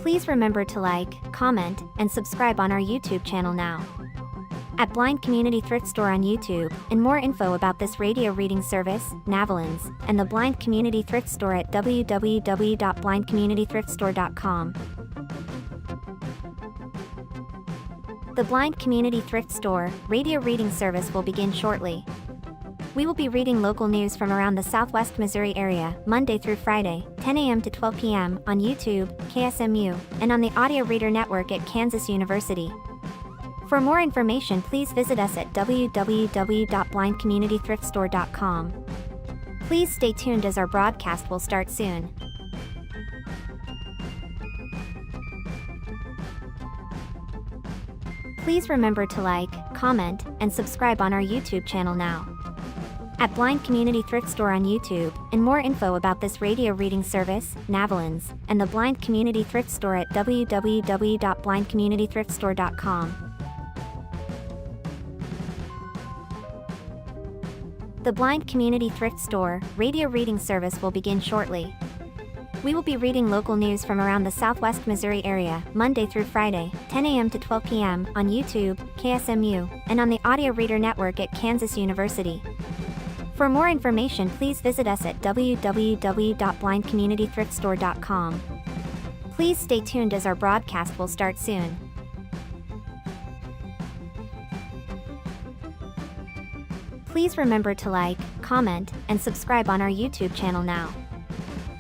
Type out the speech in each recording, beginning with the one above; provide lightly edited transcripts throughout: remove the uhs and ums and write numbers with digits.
Please remember to like, comment, and subscribe on our YouTube channel now. At Blind Community Thrift Store on YouTube, and more info about this radio reading service, Navalins, and the Blind Community Thrift Store at www.blindcommunitythriftstore.com. The Blind Community Thrift Store radio reading service will begin shortly. We will be reading local news from around the Southwest Missouri area, Monday through Friday, 10 a.m. to 12 p.m. on YouTube, KSMU, and on the Audio Reader Network at Kansas University. For more information, please visit us at www.blindcommunitythriftstore.com. Please stay tuned as our broadcast will start soon. Please remember to like, comment, and subscribe on our YouTube channel now. At Blind Community Thrift Store on YouTube, and more info about this radio reading service, Navalins, and the Blind Community Thrift Store at www.blindcommunitythriftstore.com. The Blind Community Thrift Store radio reading service will begin shortly. We will be reading local news from around the Southwest Missouri area, Monday through Friday, 10 a.m. to 12 p.m. on YouTube, KSMU, and on the Audio Reader Network at Kansas University. For more information, please visit us at www.blindcommunitythriftstore.com. Please stay tuned as our broadcast will start soon. Please remember to like, comment, and subscribe on our YouTube channel now.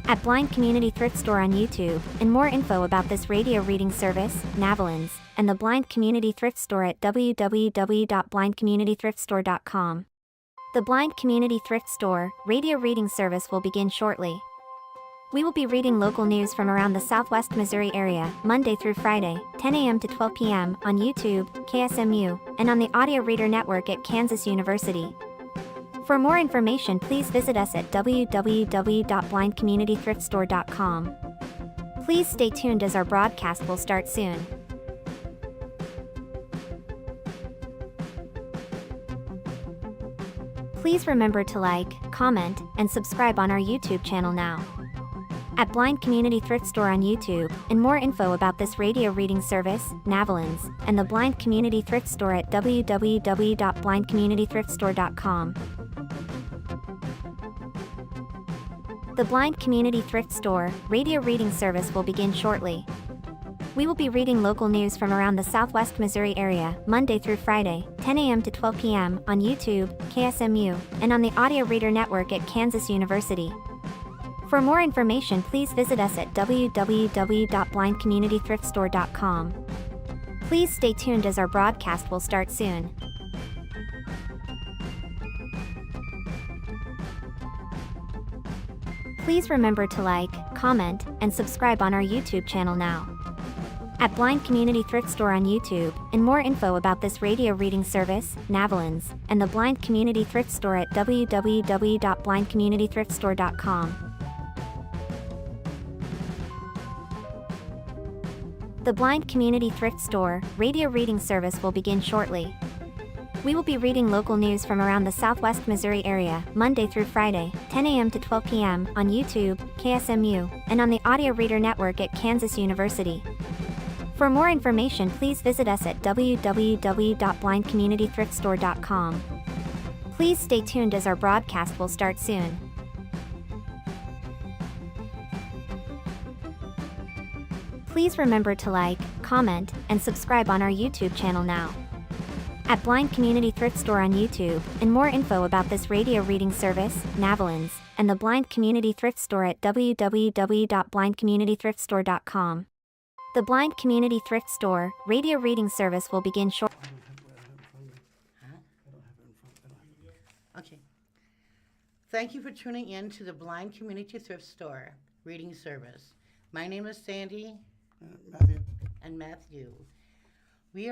At Blind Community Thrift Store on YouTube, and more info about this radio reading service, Navalins, and the Blind Community Thrift Store at www.blindcommunitythriftstore.com. The Blind Community Thrift Store radio reading service will begin shortly. We will be reading local news from around the Southwest Missouri area, Monday through Friday, 10 a.m. to 12 p.m. on YouTube, KSMU, and on the Audio Reader Network at Kansas University. For more information, please visit us at www.blindcommunitythriftstore.com. Please stay tuned as our broadcast will start soon. Please remember to like, comment, and subscribe on our YouTube channel now. At Blind Community Thrift Store on YouTube, and more info about this radio reading service, Navalins, and the Blind Community Thrift Store at www.blindcommunitythriftstore.com. The Blind Community Thrift Store radio reading service will begin shortly. We will be reading local news from around the Southwest Missouri area, Monday through Friday, 10 a.m. to 12 p.m. on YouTube, KSMU, and on the Audio Reader Network at Kansas University. For more information, please visit us at www.blindcommunitythriftstore.com. Please stay tuned as our broadcast will start soon. Please remember to like, comment, and subscribe on our YouTube channel now. At Blind Community Thrift Store on YouTube, and more info about this radio reading service, Navalins, and the Blind Community Thrift Store at www.blindcommunitythriftstore.com. The Blind Community Thrift Store radio reading service will begin shortly. We will be reading local news from around the Southwest Missouri area, Monday through Friday, 10 a.m. to 12 p.m. on YouTube, KSMU, and on the Audio Reader Network at Kansas University. For more information, please visit us at www.blindcommunitythriftstore.com. Please stay tuned as our broadcast will start soon. Please remember to like, comment, and subscribe on our YouTube channel now. At Blind Community Thrift Store on YouTube, and more info about this radio reading service, Navalins, and the Blind Community Thrift Store at www.blindcommunitythriftstore.com. The Blind Community Thrift Store radio reading service will begin shortly. Okay. Thank you for tuning in to the Blind Community Thrift Store reading service. My name is Sandy. Matthew. And Matthew. We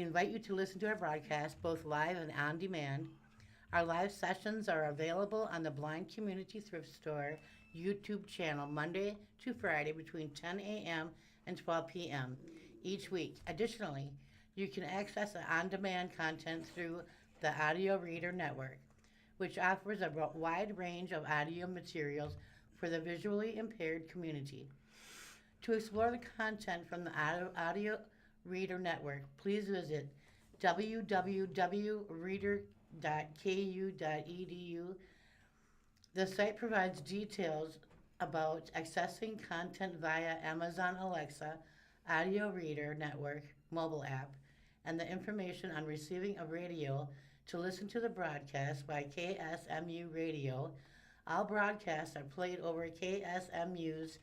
invite you to listen to our broadcast both live and on demand. Our live sessions are available on the Blind Community Thrift Store YouTube channel Monday to Friday between 10 a.m. and 12 p.m. each week. Additionally, you can access the on-demand content through the Audio Reader Network, which offers a wide range of audio materials for the visually impaired community. To explore the content from the Audio Reader Network, please visit www.reader.ku.edu. The site provides details about accessing content via Amazon Alexa, Audio Reader Network mobile app, and the information on receiving a radio to listen to the broadcast by KSMU Radio. All broadcasts are played over KSMU's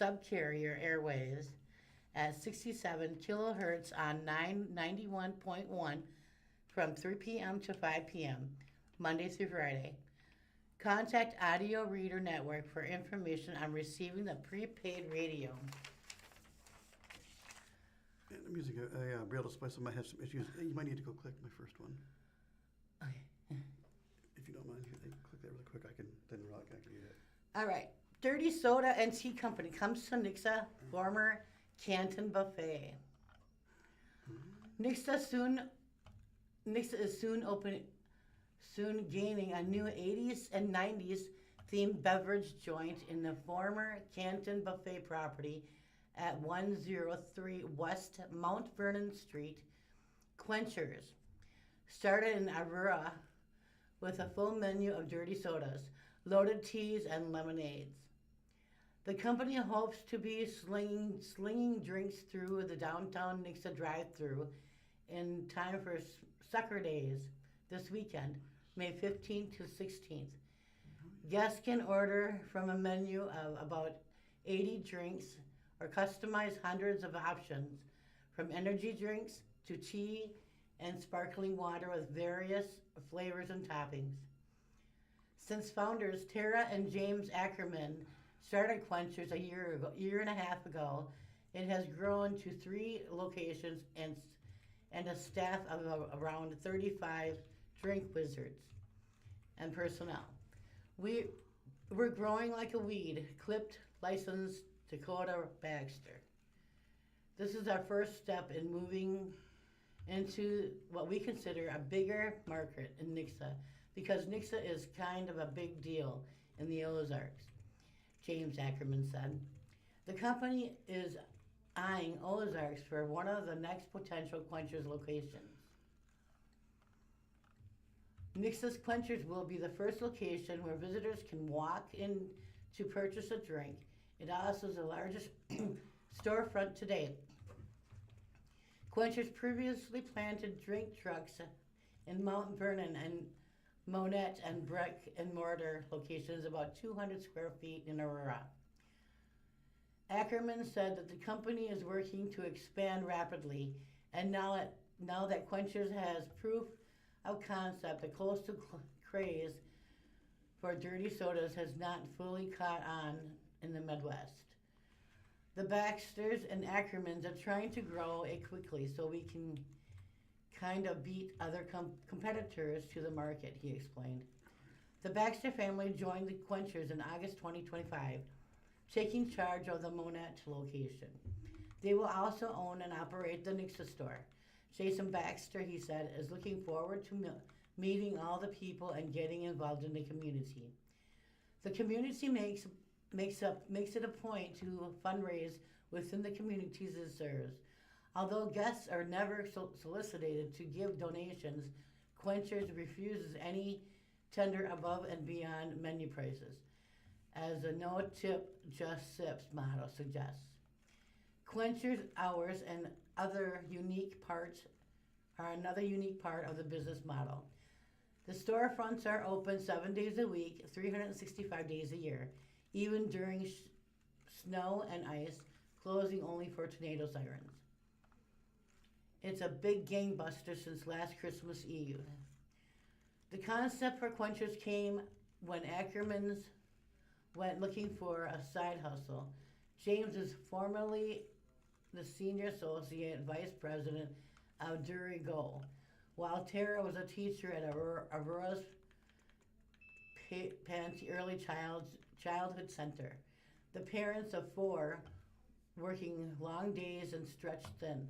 subcarrier airwaves at 67 kilohertz on 991.1 from 3 p.m. to 5 p.m., Monday through Friday. Contact Audio Reader Network for information on receiving the prepaid radio. Yeah, the music, Braille display, so I might have some issues. You might need to go click my first one. Okay. If you don't mind, click that really quick. I can read it. All right. Dirty Soda and Tea Company comes to Nixa, former Canton Buffet. Nixa is soon gaining a new 80s and 90s themed beverage joint in the former Canton Buffet property at 103 West Mount Vernon Street. Quenchers started in Aurora with a full menu of dirty sodas, loaded teas, and lemonades. The company hopes to be slinging drinks through the downtown Nixa drive-thru in time for Sucker Days this weekend, May 15th to 16th. Guests can order from a menu of about 80 drinks or customize hundreds of options, from energy drinks to tea and sparkling water with various flavors and toppings. Since founders Tara and James Ackerman started Quenchers a year and a half ago, it has grown to 3 locations and a staff of around 35 drink wizards and personnel. We're growing like a weed, clipped, licensed Dakota Baxter. This is our first step in moving into what we consider a bigger market in Nixa, because Nixa is kind of a big deal in the Ozarks, James Ackerman said. The company is eyeing Ozarks for one of the next potential Quenchers locations. Nixa's Quenchers will be the first location where visitors can walk in to purchase a drink. It also is the largest storefront to date. Quenchers previously planted drink trucks in Mount Vernon and Monette and brick and mortar locations about 200 square feet in Aurora. Ackerman said that the company is working to expand rapidly, and now that Quenchers has proof of concept, the coastal craze for dirty sodas has not fully caught on in the Midwest. The Baxters and Ackermans are trying to grow it quickly so we can kind of beat other competitors to the market, he explained. The Baxter family joined the Quenchers in August 2025, taking charge of the Monette location. They will also own and operate the Nixa store. Jason Baxter, he said, is looking forward to meeting all the people and getting involved in the community. The community makes it a point to fundraise within the communities it serves. Although guests are never solicited to give donations, Quenchers refuses any tender above and beyond menu prices, as a no tip, just sips motto suggests. Quenchers hours and other unique parts are another unique part of the business model. The storefronts are open 7 days a week, 365 days a year, even during snow and ice, closing only for tornado sirens. It's a big gangbuster since last Christmas Eve. The concept for Quenchers came when Ackermans went looking for a side hustle. James is formerly the Senior Associate Vice President of Durigo, while Tara was a teacher at Aurora's Early Childhood Center. The parents of 4 working long days and stretched thin.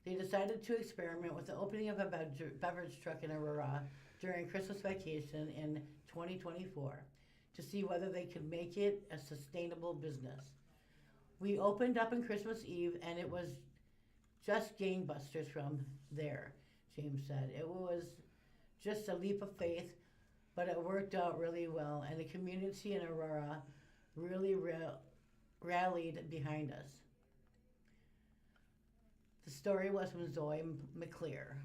They decided to experiment with the opening of a beverage truck in Aurora during Christmas vacation in 2024 to see whether they could make it a sustainable business. We opened up on Christmas Eve, and it was just gangbusters from there, James said. It was just a leap of faith, but it worked out really well, and the community in Aurora really rallied behind us. The story was from Zoe McClear.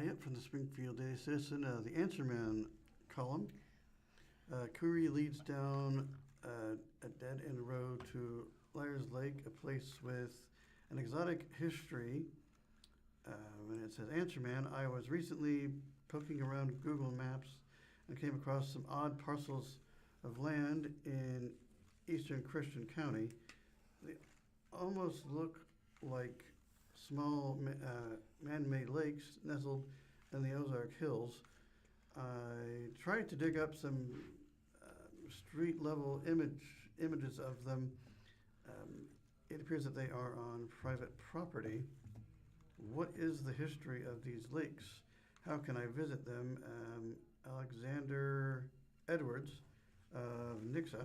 Yep, from the Springfield Daily Citizen, the Answer Man column. Curry leads down a dead-end road to Liars Lake, a place with an exotic history. And it says, Answer Man, I was recently poking around Google Maps and came across some odd parcels of land in eastern Christian County. They almost look like small man-made lakes nestled in the Ozark Hills. I tried to dig up some street-level images of them. It appears that they are on private property. What is the history of these lakes? How can I visit them? Alexander Edwards of Nixa,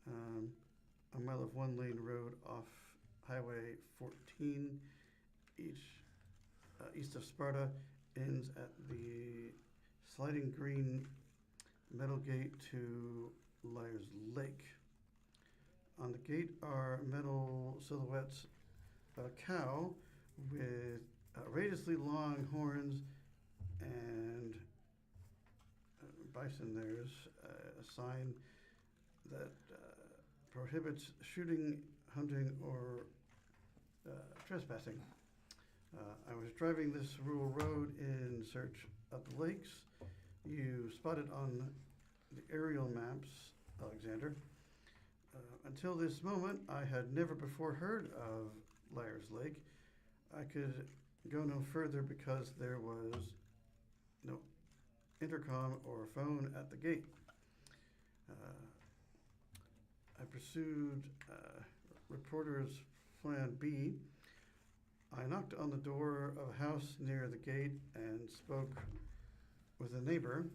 a mile of one-lane road off Highway 14, east of Sparta, ends at the sliding green metal gate to Liars Lake. On the gate are metal silhouettes of a cow with outrageously long horns and bison. There's a sign that prohibits shooting, hunting, or trespassing. I was driving this rural road in search of the lakes you spotted on the aerial maps, Alexander. Until this moment, I had never before heard of Liars Lake. I could go no further because there was no intercom or phone at the gate. I pursued reporter's plan B. I knocked on the door of a house near the gate and spoke with a neighbor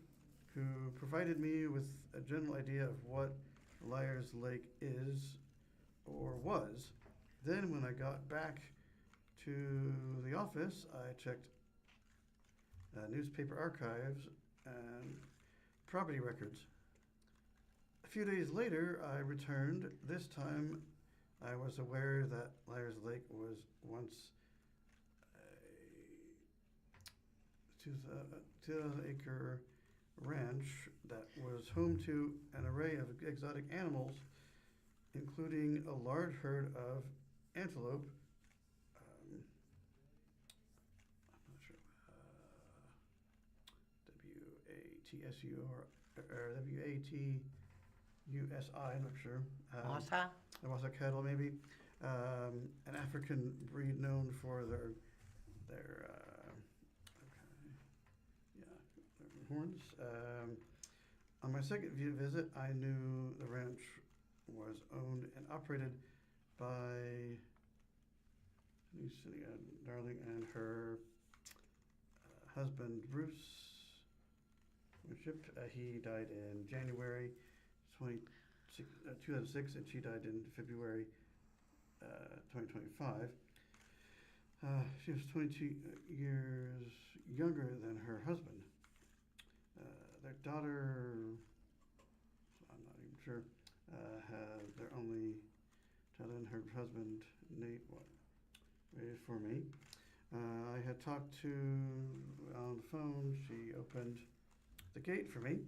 who provided me with a general idea of what Liars Lake is or was. Then when I got back to the office, I checked newspaper archives and property records. A few days later, I returned. This time, I was aware that Liars Lake was once a 2,000-acre ranch that was home to an array of exotic animals, including a large herd of antelope. I'm not sure. WATSU or WATUSI, I'm not sure. Wasa? The Wasa cattle, maybe. An African breed known for their horns. On my second visit, I knew the ranch was owned and operated by Darling and her husband Bruce Winship. He died in January 2006, and she died in February 2025. She was 22 years younger than her husband. Their daughter, I'm not even sure, had their only child, and her husband, Nate, waited for me. I had talked to on the phone. She opened the gate for me.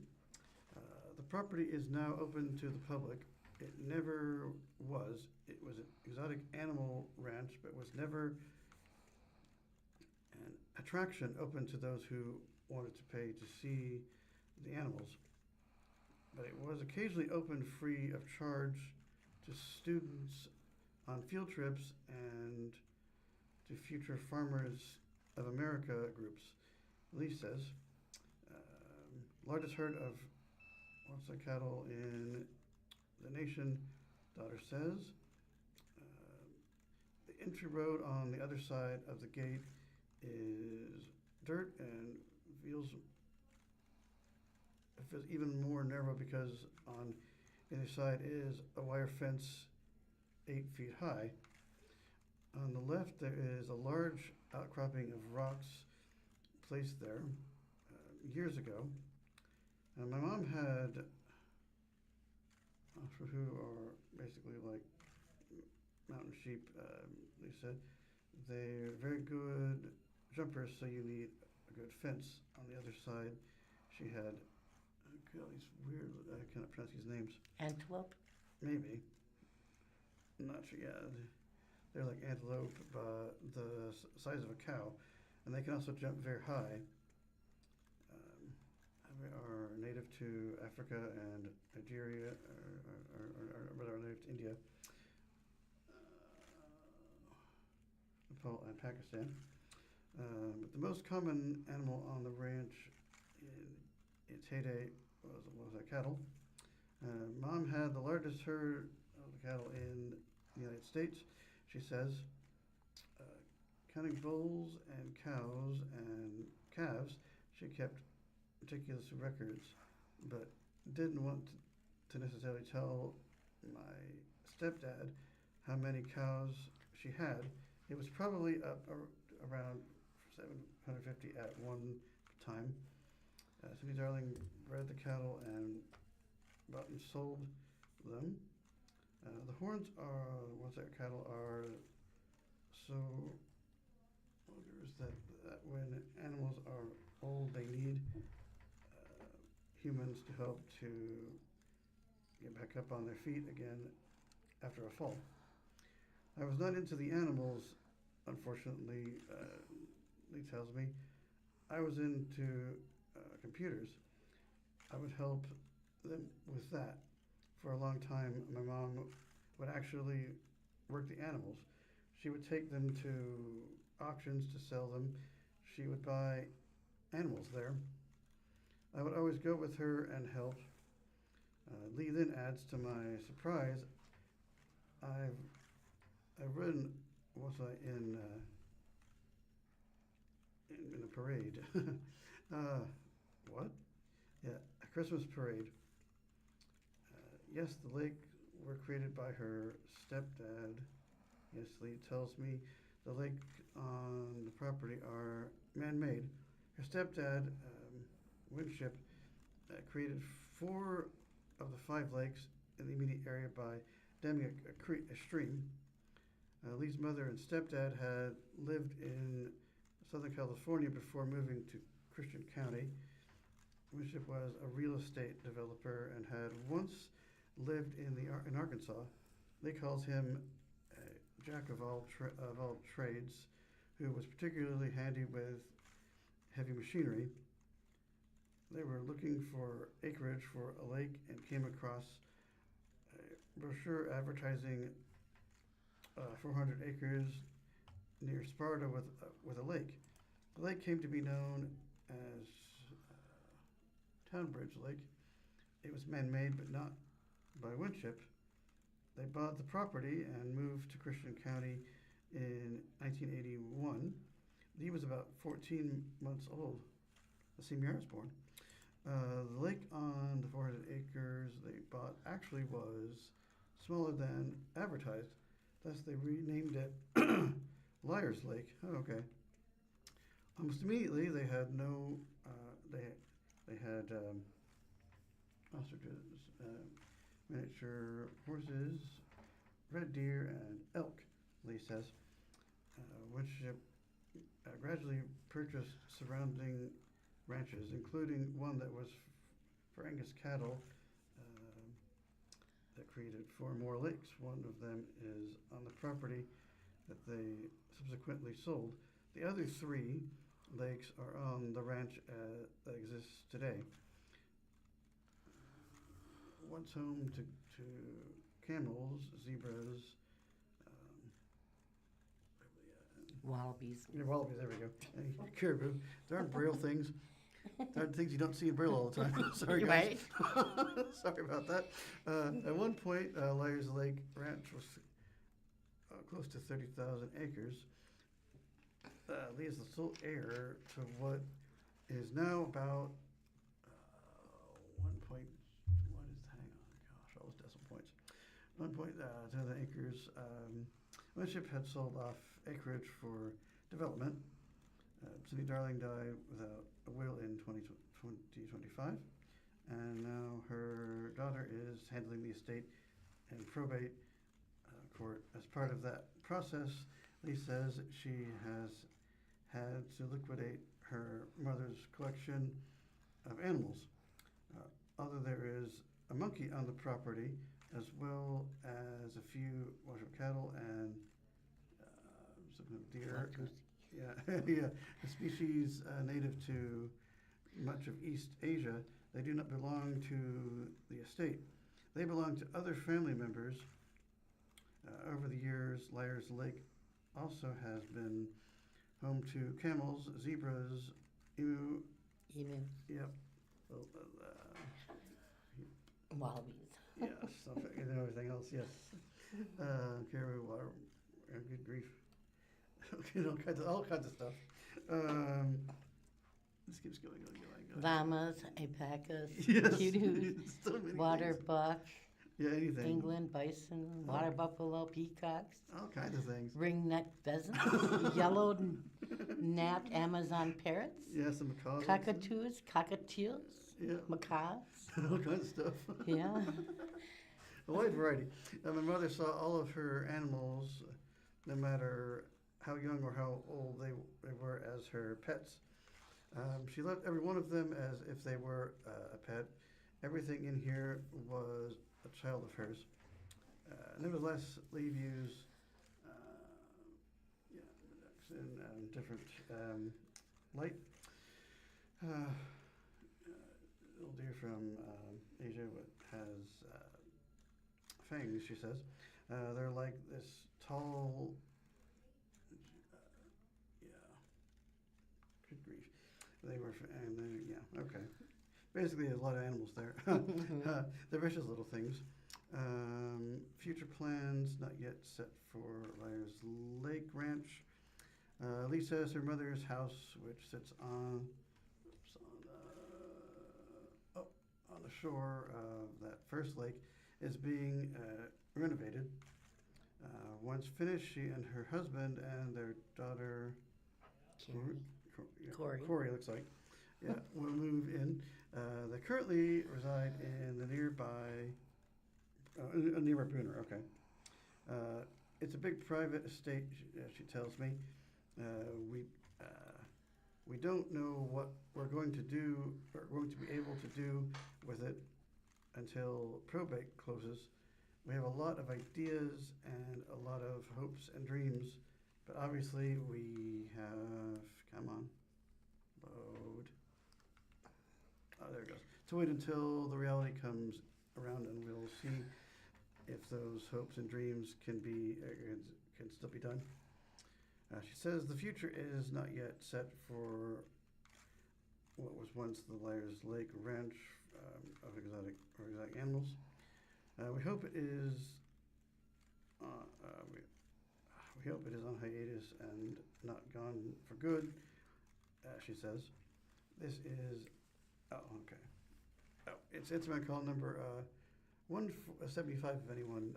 The property is now open to the public. It never was. It was an exotic animal ranch, but was never an attraction open to those who wanted to pay to see the animals. But it was occasionally open free of charge to students on field trips and to future Farmers of America groups. Lee says, largest herd of Wasa cattle in the nation, daughter says. The entry road on the other side of the gate is dirt and feels even more narrow because on Either side is a wire fence 8 feet high. On the left, there is a large outcropping of rocks placed there years ago. And my mom had, who are basically like mountain sheep, they said, they're very good jumpers, so you need a good fence. On the other side, she had all these weird, I cannot pronounce these names. Antelope? Maybe. I'm not sure, yeah. They're like antelope, the size of a cow, and they can also jump very high. They are native to Africa and Nigeria, or rather native to India, Nepal, and Pakistan. But the most common animal on the ranch in its heyday was cattle. Mom had the largest herd of cattle in the United States, she says. Counting bulls and cows and calves, she kept meticulous records, but didn't want to necessarily tell my stepdad how many cows she had. It was probably up around 750 at one time. Cindy Darling bred the cattle and bought and sold them. The horns are, once their cattle are so odorous that when animals are old, they need humans to help to get back up on their feet again after a fall. I was not into the animals, unfortunately, Lee tells me. I was into computers. I would help them with that. For a long time, my mom would actually work the animals. She would take them to auctions to sell them. She would buy animals there. I would always go with her and help. Lee then adds, to my surprise, I've ridden, was I in a parade? What? Yeah, a Christmas parade. Yes, the lake were created by her stepdad. Yes, Lee tells me the lake on the property are man-made. Her stepdad, Winship, created 4 of the 5 lakes in the immediate area by damming a stream. Lee's mother and stepdad had lived in Southern California before moving to Christian County. Winship was a real estate developer and had once lived in Arkansas. Lee calls him a jack of all trades, who was particularly handy with heavy machinery. They were looking for acreage for a lake and came across a brochure advertising 400 acres near Sparta with a lake. The lake came to be known as Townbridge Lake. It was man-made, but not by Winship. They bought the property and moved to Christian County in 1981. Lee was about 14 months old, the same year I was born. The lake on the 400 acres they bought actually was smaller than advertised. Thus, they renamed it Liars Lake. Oh, okay. Almost immediately, they had ostriches, miniature horses, red deer, and elk, Lee says. Winship gradually purchased surrounding ranches, including one that was for Angus cattle, that created 4 more lakes. One of them is on the property that they subsequently sold. The other 3 lakes are on the ranch that exists today. One's home to camels, zebras, Wallabies. yeah, wallabies, there we go. And caribou. There aren't braille things. There are things you don't see in braille all the time. Sorry, guys. Right. Sorry about that. At one point, Liars Lake Ranch was close to 30,000 acres. Lee is the sole heir to what is now about 1 point. What is? Hang on, gosh, all this 1.2 acres. Ownership had sold off acreage for development. Cindy Darling died without a will in 2025, and now her daughter is handling the estate in probate court. As part of that process, Lee says she has had to liquidate her mother's collection of animals. Although there is a monkey on the property, as well as a few wild cattle and some deer. Yeah, yeah, a species native to much of East Asia. They do not belong to the estate. They belong to other family members. Over the years, Liars Lake also has been home to camels, zebras, emu. Yep. Well, Wallabies. yes, and everything else. Yes. Caribou, water. Good grief. Okay, all kinds of stuff. This keeps going. Llamas, alpacas, Yes. kudu, So many water things. buck, Yeah, anything. England bison, water buffalo, peacocks, All kinds of things. ringneck pheasants, yellow-napped Amazon parrots, Yeah, some macaws. cockatoos, cockatiels, Yeah, macaws. all kinds of stuff. Yeah. A wide variety. My mother saw all of her animals, no matter how young or how old they were, as her pets. She loved every one of them as if they were a pet. Everything in here was a child of hers. Nevertheless, Lee views in different light. Little deer from Asia has fangs, she says. They're like this tall, good grief. They were, and then, yeah, okay. Basically, a lot of animals there. They're vicious little things. Future plans not yet set for Liars Lake Ranch. Lee says her mother's house, which sits on the shore of that first lake, is being renovated. Once finished, she and her husband and their daughter, Corey looks like, yeah, will move in. They currently reside in the nearby Bruner. Okay. It's a big private estate, she tells me. We don't know what we're going to do, or going to be able to do with it until probate closes. We have a lot of ideas and a lot of hopes and dreams, but obviously we have, come on, load. Oh, there it goes. To wait until the reality comes around, and we'll see if those hopes and dreams can still be done. She says the future is not yet set for what was once the Liars Lake Ranch of exotic animals. We hope it is. We hope it is on hiatus and not gone for good. She says, "This is." Oh, okay. Oh, it's my call number 175. If anyone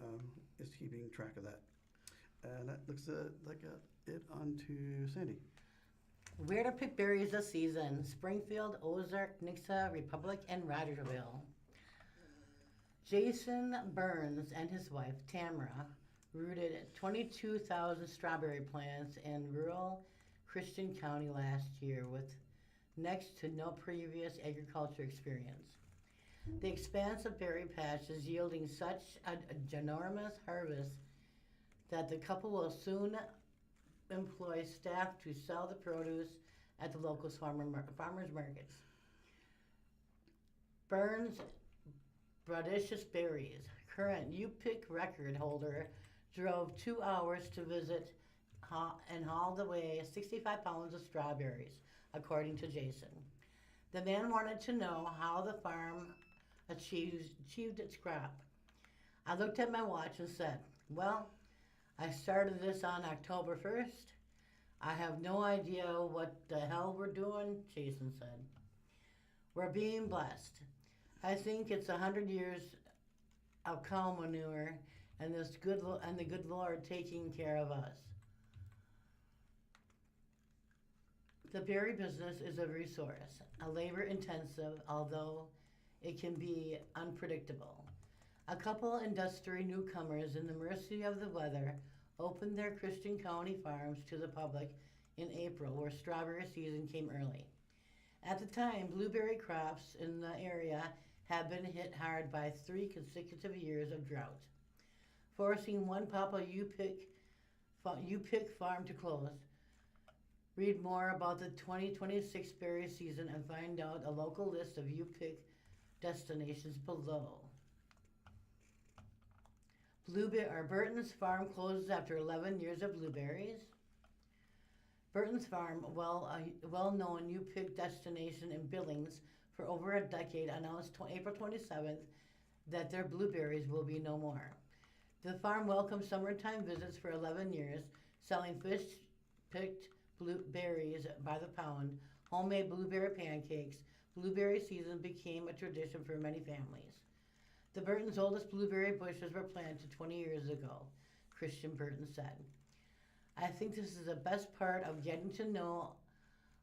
is keeping track of that, and that looks like it on to Sandy. Where to pick berries this season: Springfield, Ozarks, Nixa, Republic, and Rogerville. Jason Burns and his wife, Tamara, rooted 22,000 strawberry plants in rural Christian County last year with next to no previous agriculture experience. The expansive berry patch is yielding such a ginormous harvest that the couple will soon employ staff to sell the produce at the local farmers markets. Burns Bodacious Berries, current U-Pick record holder, drove 2 hours to visit and hauled away 65 pounds of strawberries, according to Jason. The man wanted to know how the farm achieved its crop. I looked at my watch and said, well, I started this on October 1st. I have no idea what the hell we're doing, Jason said. We're being blessed. I think it's 100 years of cow manure and the good Lord taking care of us. The berry business is a resource, a labor-intensive, although it can be unpredictable. A couple industry newcomers in the mercy of the weather opened their Christian County farms to the public in April, where strawberry season came early. At the time, blueberry crops in the area have been hit hard by 3 consecutive years of drought, forcing one Papa U-Pick farm to close. Read more about the 2026 berry season and find out a local list of U-Pick destinations below. Burton's Farm closes after 11 years of blueberries. Burton's Farm, a well-known U-Pick destination in Billings for over a decade, announced April 27th that their blueberries will be no more. The farm welcomed summertime visits for 11 years, selling fish-picked blueberries by the pound, homemade blueberry pancakes. Blueberry season became a tradition for many families. The Burton's oldest blueberry bushes were planted 20 years ago, Christian Burton said. I think this is the best part of getting to know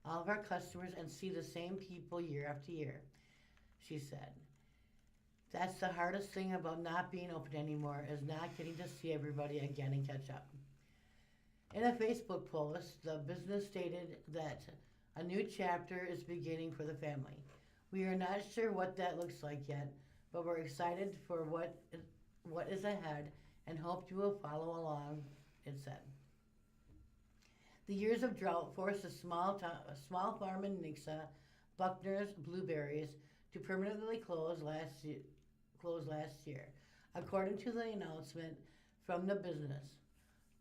all of our customers and see the same people year after year, she said. That's the hardest thing about not being open anymore, is not getting to see everybody again and catch up. In a Facebook post, the business stated that a new chapter is beginning for the family. We are not sure what that looks like yet, but we're excited for what is ahead and hope you will follow along, it said. The years of drought forced a small farm in Nixa, Buckner's Blueberries, to permanently close last year, according to the announcement from the business.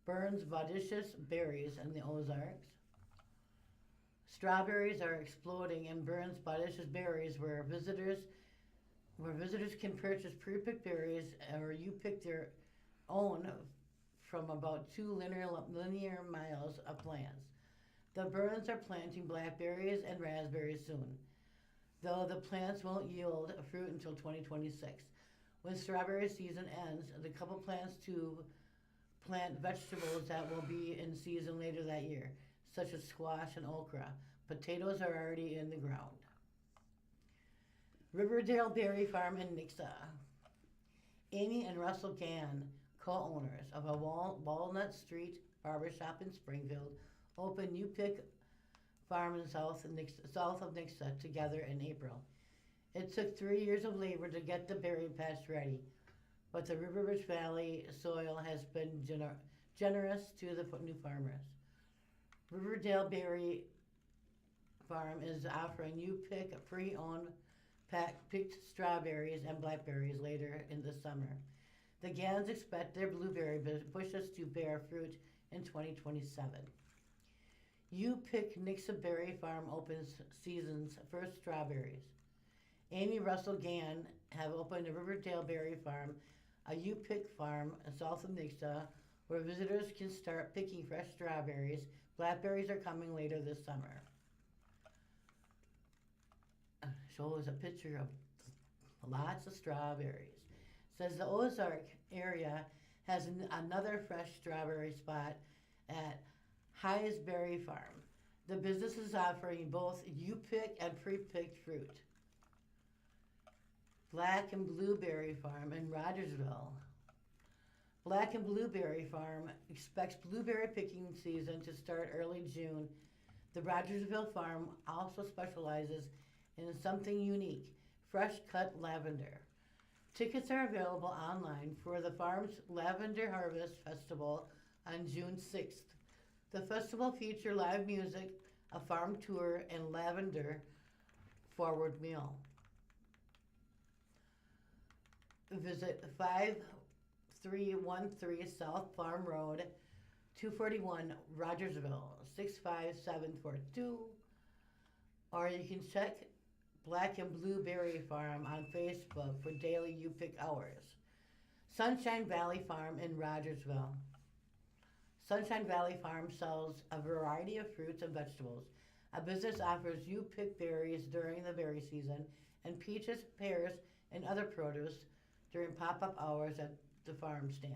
Burns Bodacious Berries in the Ozarks. Strawberries are exploding in Burns Bodacious Berries, where visitors can purchase pre-picked berries or you pick their own from about 2 linear miles of plants. The Burns are planting blackberries and raspberries soon, though the plants won't yield fruit until 2026. When strawberry season ends, the couple plans to plant vegetables that will be in season later that year, such as squash and okra. Potatoes are already in the ground. Riverdale Berry Farm in Nixa. Amy and Russell Gann, co-owners of a Walnut Street barbershop in Springfield, opened U-Pick Farm in south of Nixa together in April. It took 3 years of labor to get the berry patch ready, but the River Ridge Valley soil has been generous to the new farmers. Riverdale Berry Farm is offering U-Pick pre-owned picked strawberries and blackberries later in the summer. The Gans expect their blueberry bushes to bear fruit in 2027. U-Pick Nixa Berry Farm opens season's first strawberries. Amy Russell Gann have opened a Riverdale Berry Farm, a U-Pick farm south of Nixa, where visitors can start picking fresh strawberries. Blackberries are coming later this summer. Shows a picture of lots of strawberries. Says the Ozark area has another fresh strawberry spot at High's Berry Farm. The business is offering both U-Pick and pre-picked fruit. Black and Blueberry Farm in Rogersville. Black and Blueberry Farm expects blueberry picking season to start early June. The Rogersville Farm also specializes in something unique, fresh cut lavender. Tickets are available online for the farm's Lavender Harvest Festival on June 6th. The festival features live music, a farm tour, and lavender forward meal. Visit 5313 South Farm Road, 241 Rogersville, 65742, or you can check Black and Blueberry Farm on Facebook for daily U-Pick hours. Sunshine Valley Farm in Rogersville. Sunshine Valley Farm sells a variety of fruits and vegetables. A business offers U-Pick berries during the berry season and peaches, pears, and other produce during pop-up hours at the farm stand.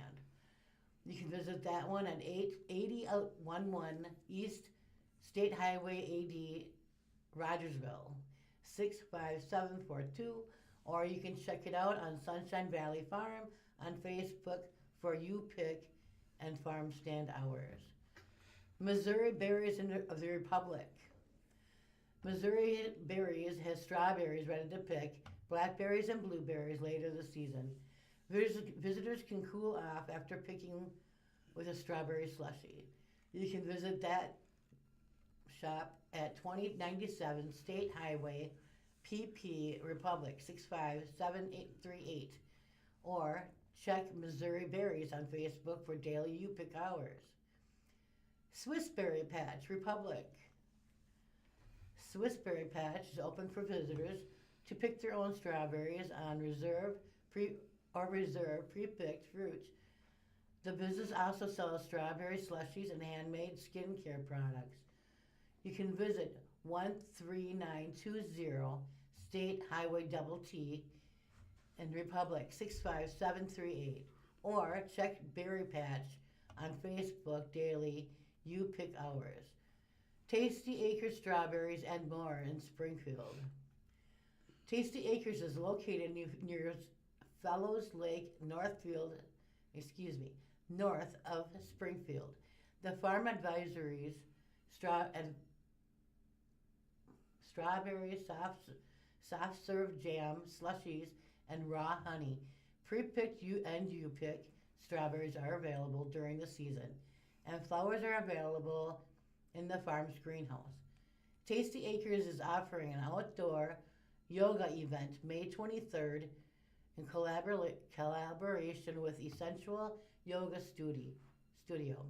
You can visit that one at 8011 East State Highway AD, Rogersville, 65742, or you can check it out on Sunshine Valley Farm on Facebook for You Pick and farm stand hours. Missouri Berries of the Republic. Missouri Berries has strawberries ready to pick, blackberries and blueberries later this season. Visitors can cool off after picking with a strawberry slushie. You can visit that shop at 2097 State Highway, PP Republic 65738, or check Missouri Berries on Facebook for daily You Pick hours. Swiss Berry Patch Republic. Swiss Berry Patch is open for visitors to pick their own strawberries on reserve pre-picked fruit. The business also sells strawberry slushies and handmade skincare products. You can visit 13920 State Highway Double T in Republic 65738, or check Berry Patch on Facebook daily You Pick hours. Tasty Acres Strawberries and more in Springfield. Tasty Acres is located near Fellows Lake, north of Springfield. The farm advisories, strawberry soft serve jam, slushies, and raw honey. Pre-picked you pick strawberries are available during the season, and flowers are available in the farm's greenhouse. Tasty Acres is offering an outdoor yoga event May 23rd in collaboration with Essential Yoga Studio.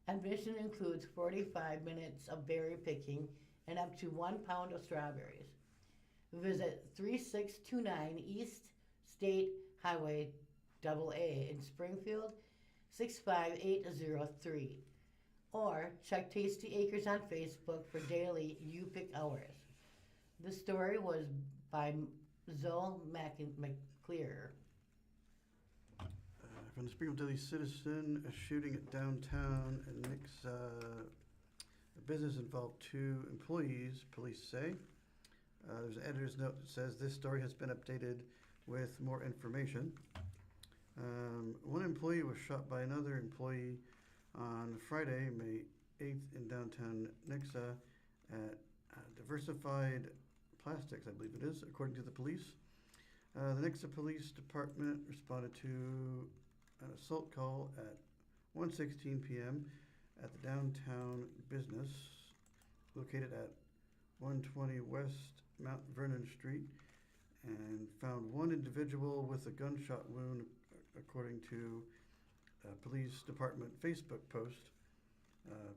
Admission includes 45 minutes of berry picking and up to 1 pound of strawberries. Visit 3629 East State Highway AA in Springfield 65803, or check Tasty Acres on Facebook for daily You Pick hours. The story was by Zoe McClear. From the Springfield Daily Citizen, a shooting at downtown and Nixa. The business involved 2 employees, police say. There's an editor's note that says this story has been updated with more information. One employee was shot by another employee on Friday, May 8th in downtown Nixa at Diversified Plastics, I believe it is, according to the police. The Nixa Police Department responded to an assault call at 1:16 p.m. at the downtown business located at 120 West Mount Vernon Street, and found one individual with a gunshot wound, according to a police department Facebook post.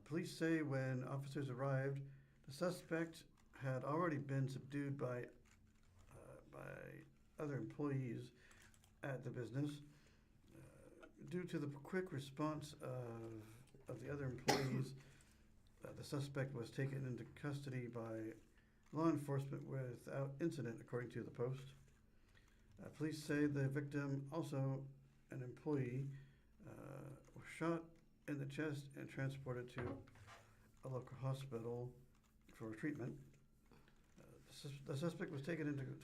Police say when officers arrived, the suspect had already been subdued by other employees at the business. Due to the quick response of the other employees, the suspect was taken into custody by law enforcement without incident, according to the post. Police say the victim, also an employee, was shot in the chest and transported to a local hospital for treatment. The suspect was taken into the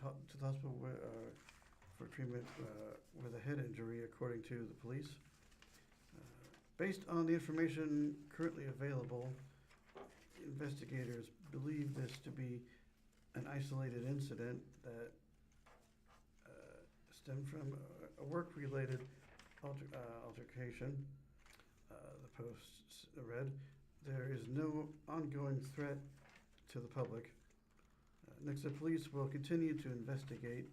hospital for treatment with a head injury, according to the police. Based on the information currently available, investigators believe this to be an isolated incident that stemmed from a work-related altercation. The post read, "There is no ongoing threat to the public. Nixa Police will continue to investigate.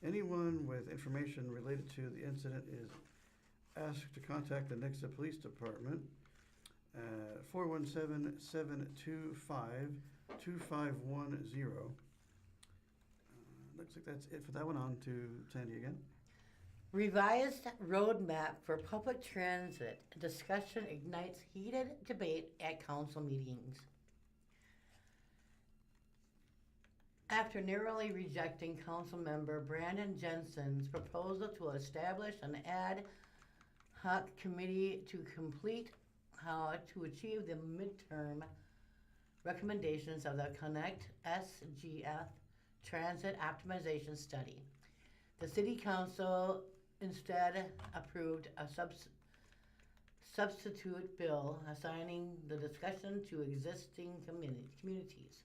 Anyone with information related to the incident is asked to contact the Nixa Police Department at 417-725-2510. Looks like that's it for that one. On to Sandy again. Revised roadmap for public transit discussion ignites heated debate at council meetings. After narrowly rejecting Councilmember Brandon Jensen's proposal to establish an ad hoc committee to complete how to achieve the midterm recommendations of the Connect SGF Transit Optimization Study, the City Council instead approved a substitute bill assigning the discussion to existing communities.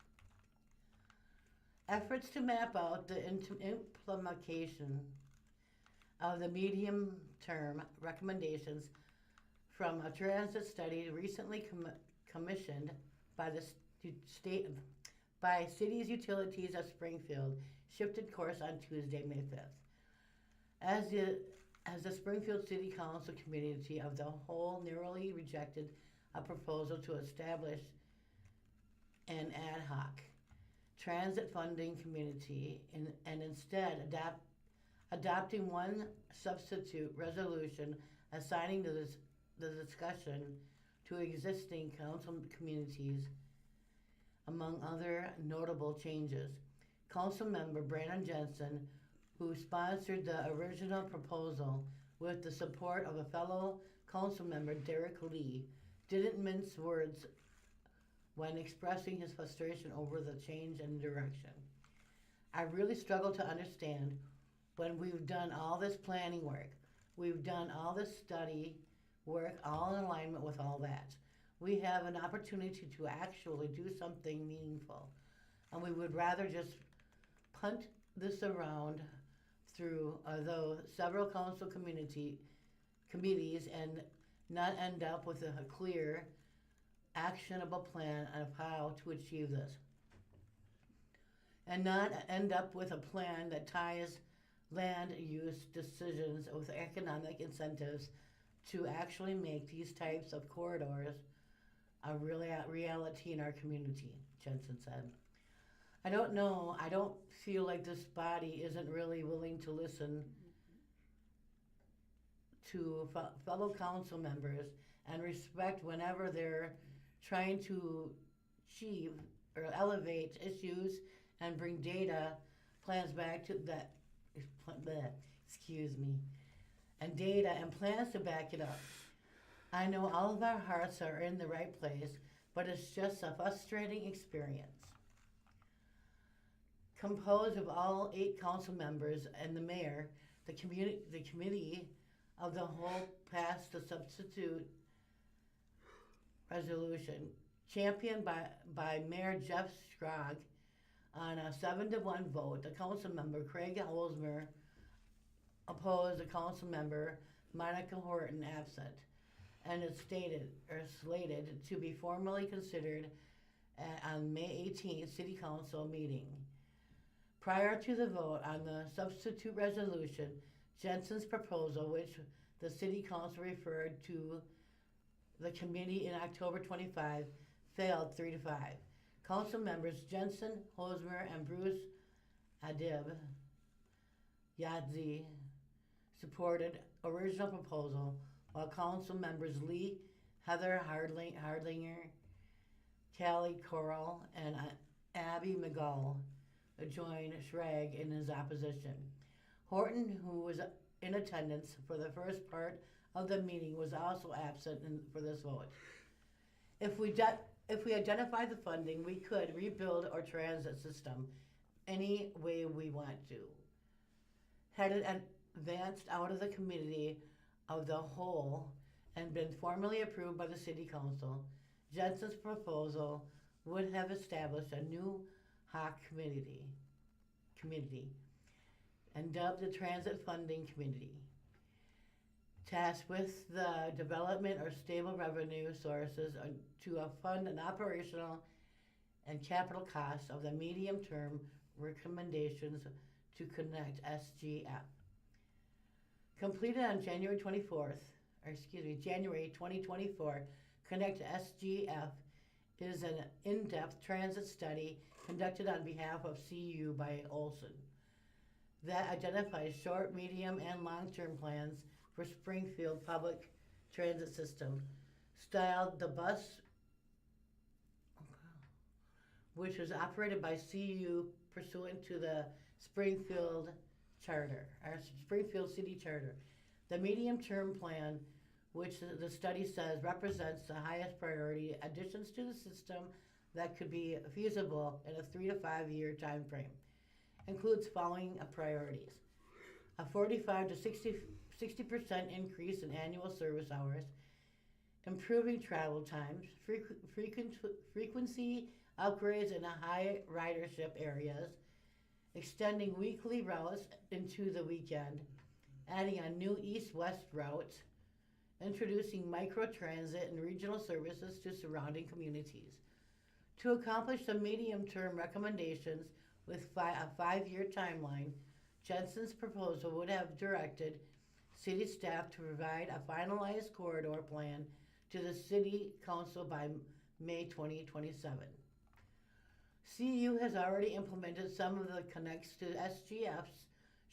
Efforts to map out the implementation of the medium-term recommendations from a transit study recently commissioned by the by Cities Utilities of Springfield shifted course on Tuesday, May 5th. As the Springfield City Council Committee of the Whole narrowly rejected a proposal to establish an ad hoc transit funding committee and instead adopting one substitute resolution assigning the discussion to existing council communities. Among other notable changes, Councilmember Brandon Jensen, who sponsored the original proposal with the support of a fellow Councilmember Derek Lee, didn't mince words when expressing his frustration over the change in direction. I really struggle to understand when we've done all this planning work, we've done all this study work, all in alignment with all that. We have an opportunity to actually do something meaningful, and we would rather just punt this around through though several council committees and not end up with a clear, actionable plan of how to achieve this. And not end up with a plan that ties land use decisions with economic incentives to actually make these types of corridors a reality in our community, Jensen said. I don't know, I don't feel like this body isn't really willing to listen to fellow council members and respect whenever they're trying to achieve or elevate issues and bring data plans back to that, and data and plans to back it up. I know all of our hearts are in the right place, but it's just a frustrating experience. Composed of all 8 council members and the mayor, the committee of the whole passed the substitute resolution championed by Mayor Jeff Scrogg on a 7-1 vote. The council member Craig Holzmer opposed, the council member Monica Horton absent, and it's slated to be formally considered on May 18th City Council meeting. Prior to the vote on the substitute resolution, Jensen's proposal, which the City Council referred to the committee in October 25, failed 3-5. Council members Jensen, Hosmer, and Bruce Yadzi supported original proposal, while council members Lee, Heather Hardlinger, Callie Coral, and Abby McGall joined Schrag in his opposition. Horton, who was in attendance for the first part of the meeting, was also absent for this vote. If we identify the funding, we could rebuild our transit system any way we want to. Had it advanced out of the committee of the whole and been formally approved by the City Council, Jensen's proposal would have established a new HOC committee and dubbed the Transit Funding Committee, tasked with the development or stable revenue sources to fund an operational and capital costs of the medium-term recommendations to Connect SGF. Completed on January 2024, Connect SGF is an in-depth transit study conducted on behalf of CU by Olson that identifies short, medium, and long-term plans for Springfield public transit system, styled the bus, which was operated by CU pursuant to the Springfield Charter, our Springfield City Charter. The medium-term plan, which the study says represents the highest priority additions to the system that could be feasible in a 3 to 5 year time frame, includes following priorities: a 45 to 60% increase in annual service hours, improving travel times, frequency upgrades in high ridership areas, extending weekly routes into the weekend, adding a new east-west route, introducing microtransit and regional services to surrounding communities. To accomplish the medium-term recommendations with a 5-year timeline, Jensen's proposal would have directed city staff to provide a finalized corridor plan to the city council by May 2027. CU has already implemented some of the connects to SGF's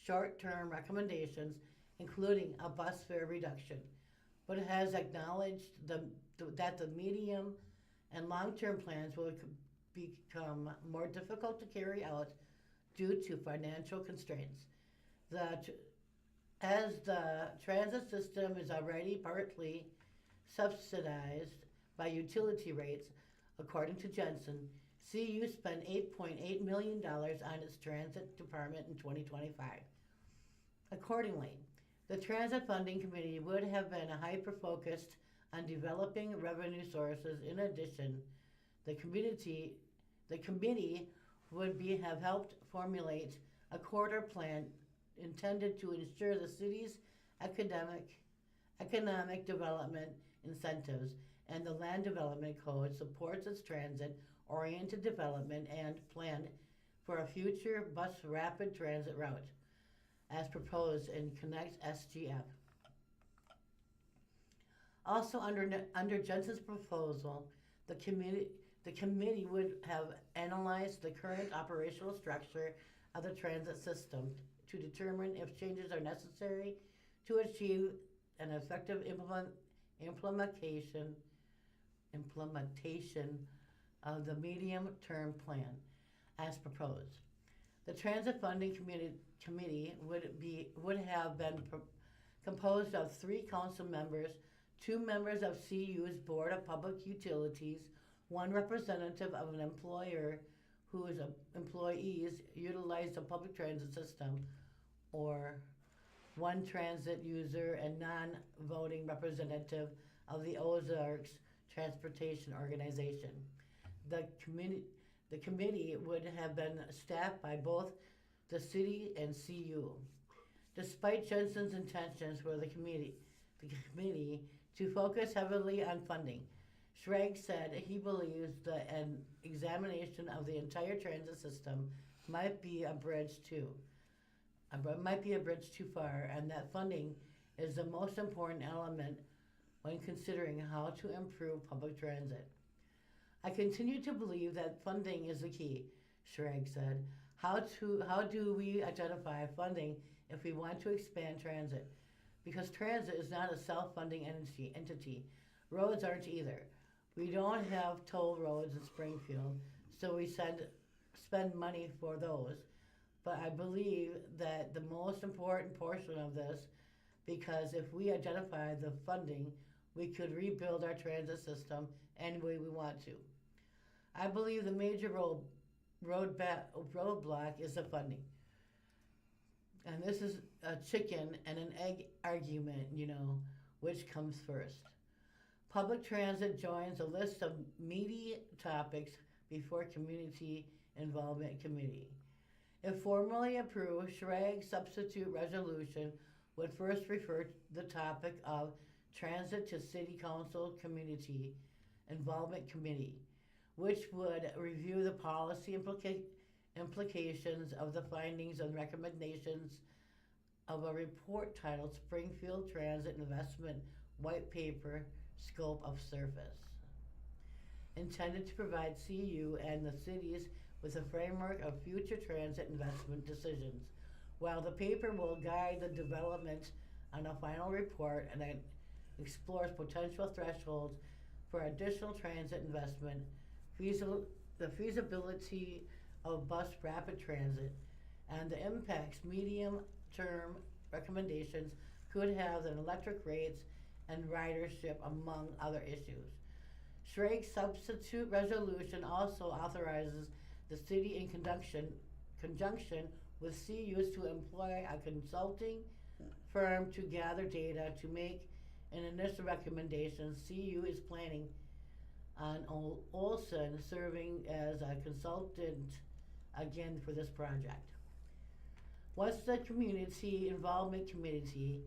short-term recommendations, including a bus fare reduction, but it has acknowledged that the medium and long-term plans will become more difficult to carry out due to financial constraints. As the transit system is already partly subsidized by utility rates, according to Jensen, CU spent $8.8 million on its transit department in 2025. Accordingly, the Transit Funding Committee would have been hyper-focused on developing revenue sources. In addition, the committee would have helped formulate a quarter plan intended to ensure the city's economic development incentives and the land development code supports its transit-oriented development and planned for a future bus rapid transit route, as proposed in Connect SGF. Also, under Jensen's proposal, the committee would have analyzed the current operational structure of the transit system to determine if changes are necessary to achieve an effective implementation of the medium-term plan as proposed. The Transit Funding Committee would have been composed of 3 council members, 2 members of CU's Board of Public Utilities, 1 representative of an employer whose employees utilize the public transit system, or 1 transit user and non-voting representative of the Ozarks Transportation Organization. The committee would have been staffed by both the city and CU. Despite Jensen's intentions for the committee to focus heavily on funding, Schrag said he believes that an examination of the entire transit system might be a bridge too far, and that funding is the most important element when considering how to improve public transit. I continue to believe that funding is the key, Schrag said. How do we identify funding if we want to expand transit? Because transit is not a self-funding entity. Roads aren't either. We don't have toll roads in Springfield, so we spend money for those. But I believe that the most important portion of this, because if we identify the funding, we could rebuild our transit system any way we want to. I believe the major roadblock is the funding. And this is a chicken and an egg argument, which comes first. Public transit joins a list of meaty topics before Community Involvement Committee. If formally approved, Schrag's substitute resolution would first refer to the topic of Transit to City Council Community Involvement Committee, which would review the policy implications of the findings and recommendations of a report titled Springfield Transit Investment White Paper Scope of Service, intended to provide CU and the cities with a framework of future transit investment decisions. While the paper will guide the development on a final report and it explores potential thresholds for additional transit investment, the feasibility of bus rapid transit and the impacts medium-term recommendations could have on electric rates and ridership, among other issues. Schraig's substitute resolution also authorizes the city in conjunction with CUs to employ a consulting firm to gather data to make an initial recommendation. CU is planning on Olson serving as a consultant again for this project. Once the Community Involvement Committee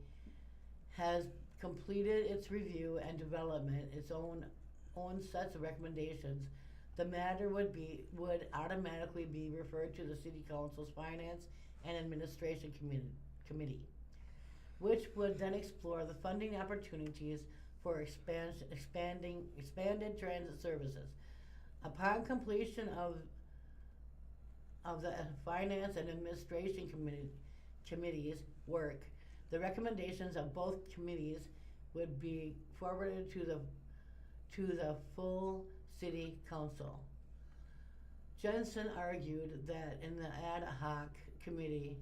has completed its review and development its own sets of recommendations, the matter would automatically be referred to the City Council's Finance and Administration Committee, which would then explore the funding opportunities for expanded transit services. Upon completion of the Finance and Administration Committee's work, the recommendations of both committees would be forwarded to the full City Council. Jensen argued that in the ad hoc committee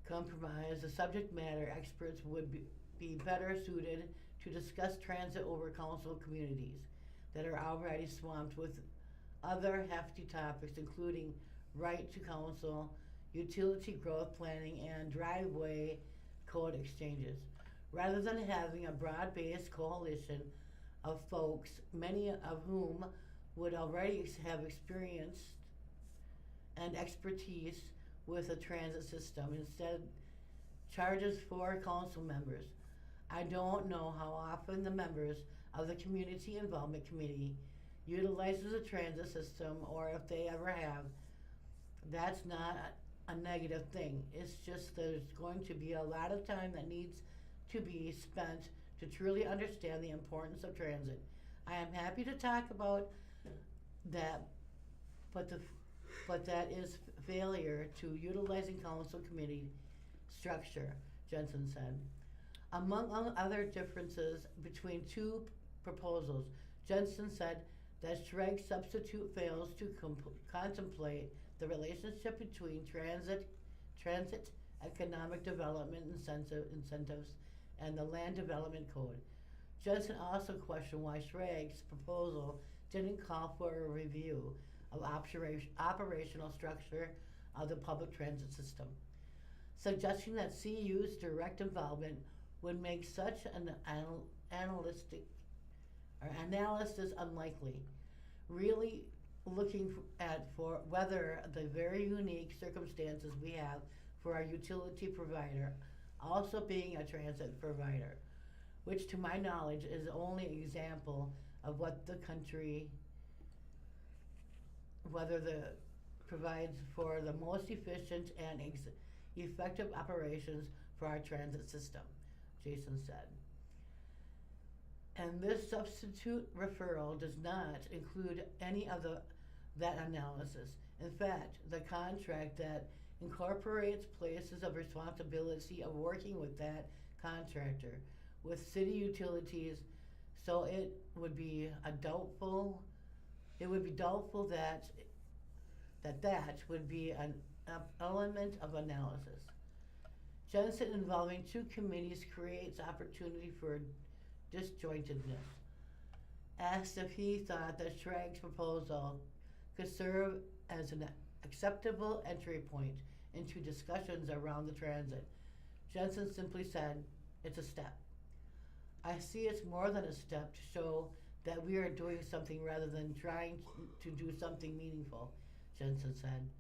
compromise, the subject matter experts would be better suited to discuss transit over council communities that are already swamped with other hefty topics, including right to council, utility growth planning, and driveway code exchanges. Rather than having a broad-based coalition of folks, many of whom would already have experience and expertise with the transit system, instead charges 4 council members. I don't know how often the members of the Community Involvement Committee utilizes the transit system, or if they ever have. That's not a negative thing. It's just there's going to be a lot of time that needs to be spent to truly understand the importance of transit. I am happy to talk about that, but that is failure to utilizing council committee structure, Jensen said. Among other differences between two proposals, Jensen said that Schraig's substitute fails to contemplate the relationship between transit economic development incentives and the Land Development Code. Jensen also questioned why Schraig's proposal didn't call for a review of operational structure of the public transit system, suggesting that CU's direct involvement would make such an analysis unlikely. Really looking for whether the very unique circumstances we have for our utility provider also being a transit provider, which to my knowledge is the only example of what the country, provides for the most efficient and effective operations for our transit system, Jason said. And this substitute referral does not include any of that analysis. In fact, the contract that incorporates places of responsibility of working with that contractor with city utilities, so it would be doubtful that would be an element of analysis. Jensen involving two committees creates opportunity for disjointedness. Asked if he thought that Schraig's proposal could serve as an acceptable entry point into discussions around the transit, Jensen simply said, "It's a step. I see it's more than a step to show that we are doing something rather than trying to do something meaningful," Jensen said.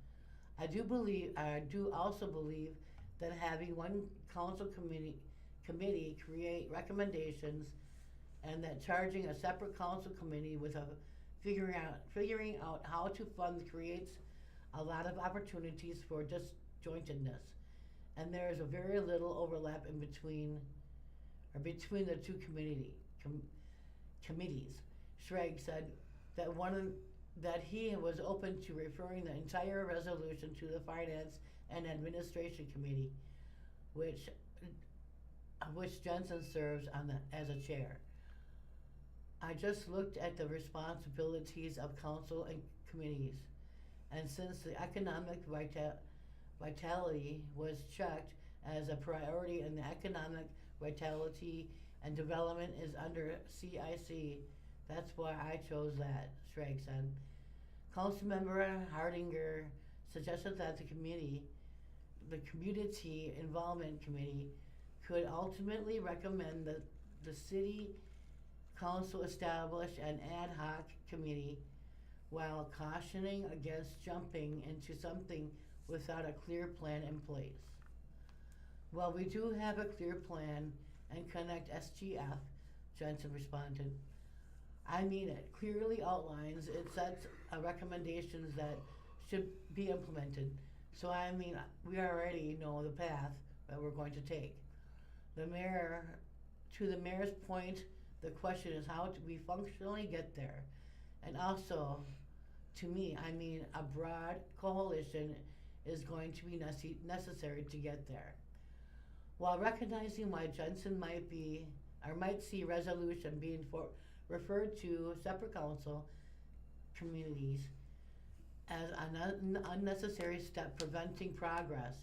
I do also believe that having one council committee create recommendations and that charging a separate council committee with figuring out how to fund creates a lot of opportunities for disjointedness, and there is a very little overlap between the two committees. Schraig said that he was open to referring the entire resolution to the Finance and Administration Committee, which Jensen serves as a chair. I just looked at the responsibilities of council and committees, And since the economic vitality was checked as a priority and the economic vitality and development is under CIC, that's why I chose that, Schrag said. Councilmember Hardinger suggested that the Community Involvement Committee could ultimately recommend that the City Council establish an ad hoc committee while cautioning against jumping into something without a clear plan in place. Well, we do have a clear plan and Connect SGF, Jensen responded. I mean, it clearly outlines, it sets recommendations that should be implemented. So I mean, we already know the path that we're going to take. To the mayor's point, the question is how do we functionally get there? And also, to me, I mean, a broad coalition is going to be necessary to get there. While recognizing why Jensen might see resolution being referred to separate council communities as an unnecessary step preventing progress,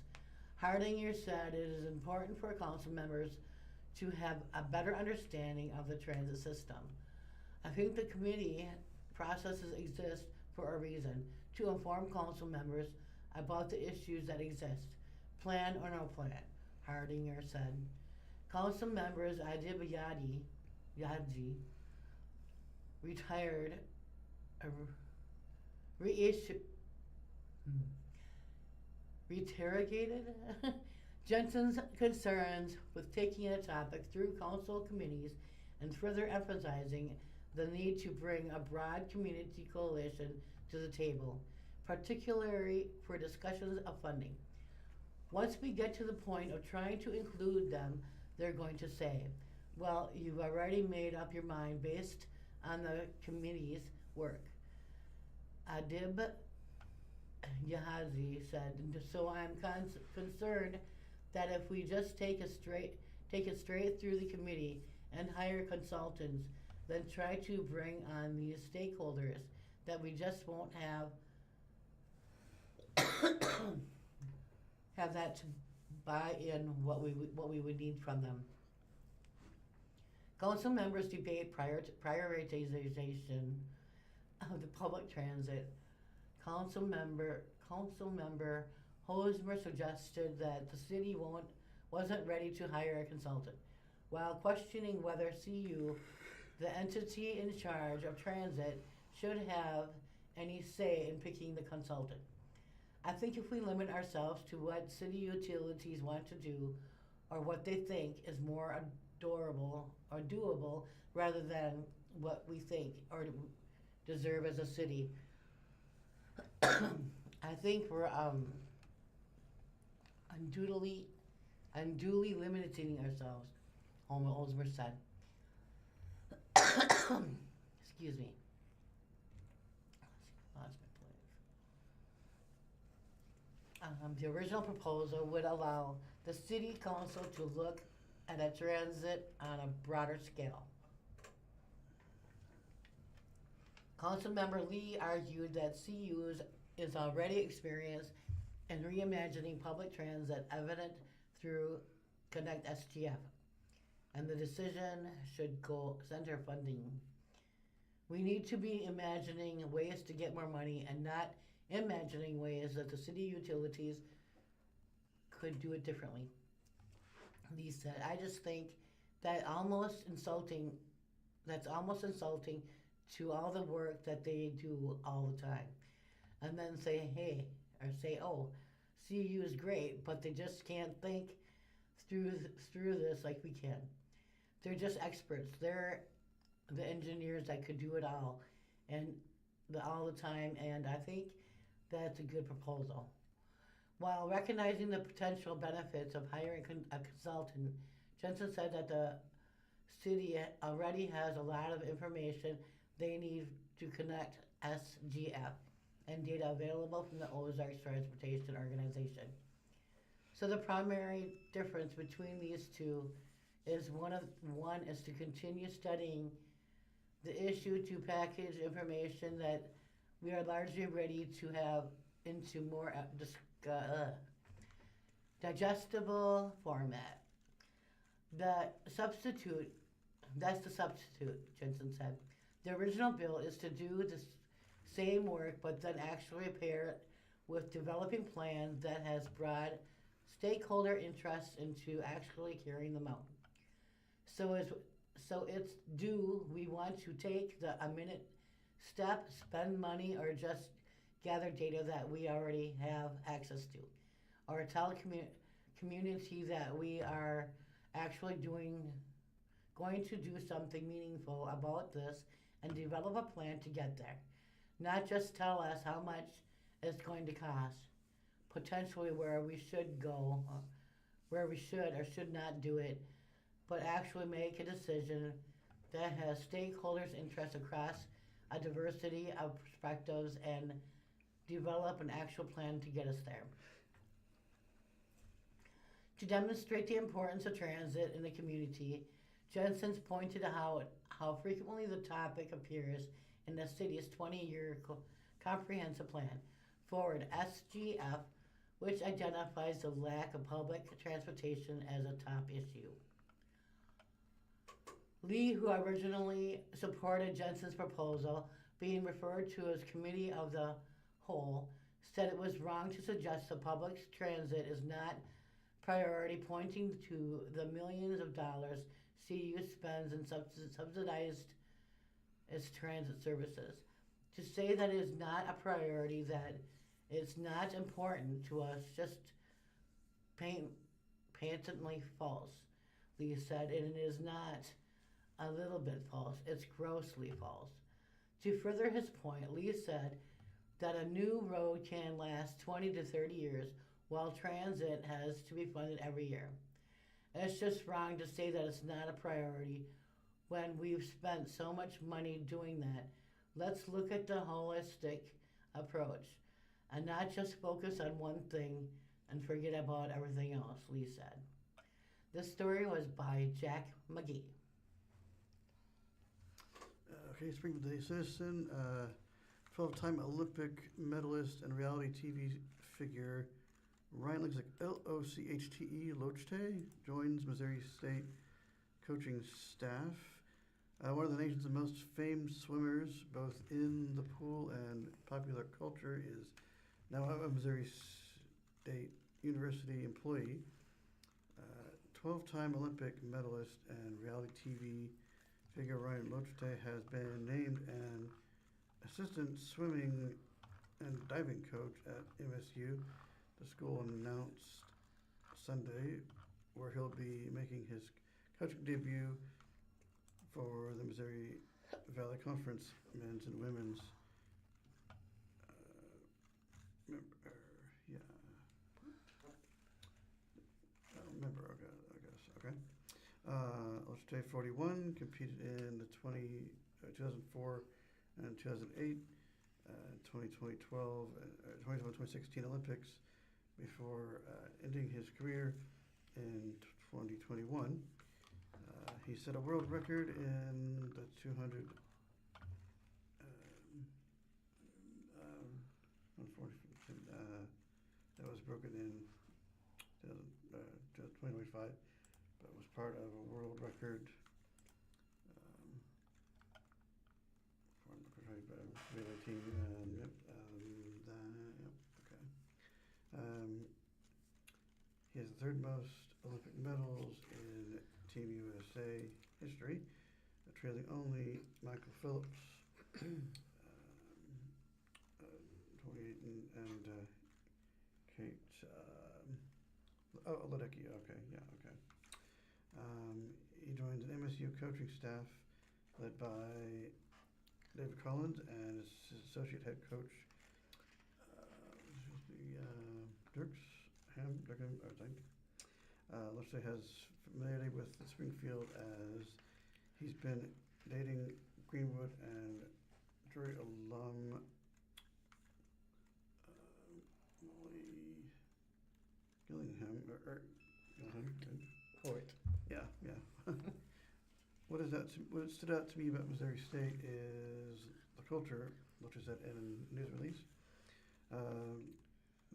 Hardinger said it is important for council members to have a better understanding of the transit system. I think the committee processes exist for a reason, to inform council members about the issues that exist, plan or no plan, Hardinger said. Council members Adib Yadji, retired, reiterated Jensen's concerns with taking a topic through council committees and further emphasizing the need to bring a broad community coalition to the table, particularly for discussions of funding. Once we get to the point of trying to include them, they're going to say, well, you've already made up your mind based on the committee's work. Adib Yahazi said, so I'm concerned that if we just take it straight through the committee and hire consultants, then try to bring on these stakeholders, that we just won't have that to buy in what we would need from them. Council members debate prioritization of the public transit. Council member Hosmer suggested that the city wasn't ready to hire a consultant, while questioning whether CU, the entity in charge of transit, should have any say in picking the consultant. I think if we limit ourselves to what city utilities want to do or what they think is more adorable or doable rather than what we think or deserve as a city, I think we're unduly limiting ourselves, Osmer said. Excuse me. Lost my place. The original proposal would allow the city council to look at a transit on a broader scale. Councilmember Lee argued that CU's is already experienced in reimagining public transit, evident through Connect SGF, and the decision should go center funding. We need to be imagining ways to get more money and not imagining ways that the city utilities could do it differently. Lee said, I just think that's almost insulting to all the work that they do all the time. And then say, hey, or say, oh, CU is great, but they just can't think through this like we can. They're just experts. They're the engineers that could do it all and all the time, and I think that's a good proposal. While recognizing the potential benefits of hiring a consultant, Jensen said that the city already has a lot of information they need to connect SGF and data available from the Ozarks Transportation Organization. So the primary difference between these two is one is to continue studying the issue to package information that we are largely ready to have into more digestible format. The substitute, that's the substitute, Jensen said. The original bill is to do the same work, but then actually pair it with developing plans that has broad stakeholder interest into actually carrying them out. So it's do we want to take the a minute step, spend money, or just gather data that we already have access to, or tell community that we are actually going to do something meaningful about this and develop a plan to get there. Not just tell us how much it's going to cost, potentially where we should go, where we should or should not do it, but actually make a decision that has stakeholders' interests across a diversity of perspectives and develop an actual plan to get us there. To demonstrate the importance of transit in the community, Jensen's pointed out how frequently the topic appears in the city's 20-year comprehensive plan, Forward SGF, which identifies the lack of public transportation as a top issue. Lee, who originally supported Jensen's proposal, being referred to as Committee of the Whole, said it was wrong to suggest the public transit is not priority, pointing to the millions of dollars CU spends in subsidized its transit services. To say that it is not a priority, that it's not important to us, just patently false, Lee said, and it is not a little bit false, it's grossly false. To further his point, Lee said that a new road can last 20 to 30 years while transit has to be funded every year. And it's just wrong to say that it's not a priority when we've spent so much money doing that. Let's look at the holistic approach and not just focus on one thing and forget about everything else, Lee said. This story was by Jack McGee. Okay, Springfield Daily Citizen, 12-time Olympic medalist and reality TV figure Ryan looks like Lochte joins Missouri State coaching staff. One of the nation's most famed swimmers, both in the pool and popular culture, is now a Missouri State University employee. 12-time Olympic medalist and reality TV figure Ryan Lochte has been named an assistant swimming and diving coach at MSU. The school announced Sunday where he'll be making his coaching debut for the Missouri Valley Conference men's and women's member, I guess, okay. Lochte 41 competed in the 2004 and 2008, 2016 Olympics before ending his career in 2021. He set a world record in the 200 that was broken in 2025, but was part of a world record relay team. He has the third most Olympic medals in Team USA history, trailing only Michael Phelps, 28, and Kate Ledecky. Okay, yeah, okay. He joins an MSU coaching staff led by David Collins and his associate head coach, Durkham, I think. Lochte has familiarity with Springfield as he's been dating Greenwood and Drury alum Molly Gillingham. Court. Yeah. What stood out to me about Missouri State is the culture. Loche said in a news release.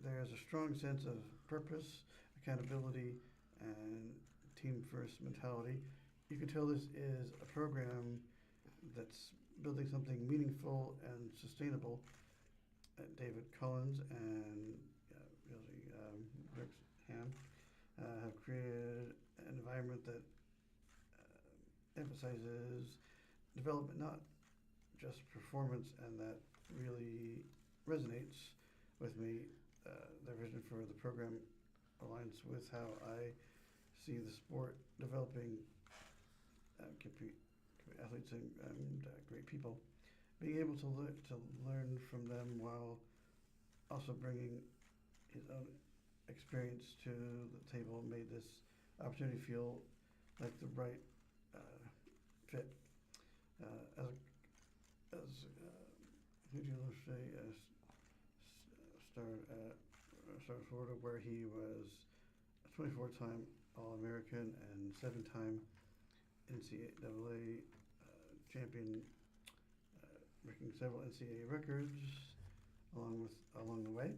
There's a strong sense of purpose, accountability, and team-first mentality. You can tell this is a program that's building something meaningful and sustainable. David Collins and Rick Ham have created an environment that emphasizes development, not just performance, and that really resonates with me. Their vision for the program aligns with how I see the sport developing athletes and great people. Being able to learn from them while also bringing his own experience to the table made this opportunity feel like the right fit. As Luigi Loche started at Florida, where he was a 24-time All-American and 7-time NCAA champion, breaking several NCAA records along the way.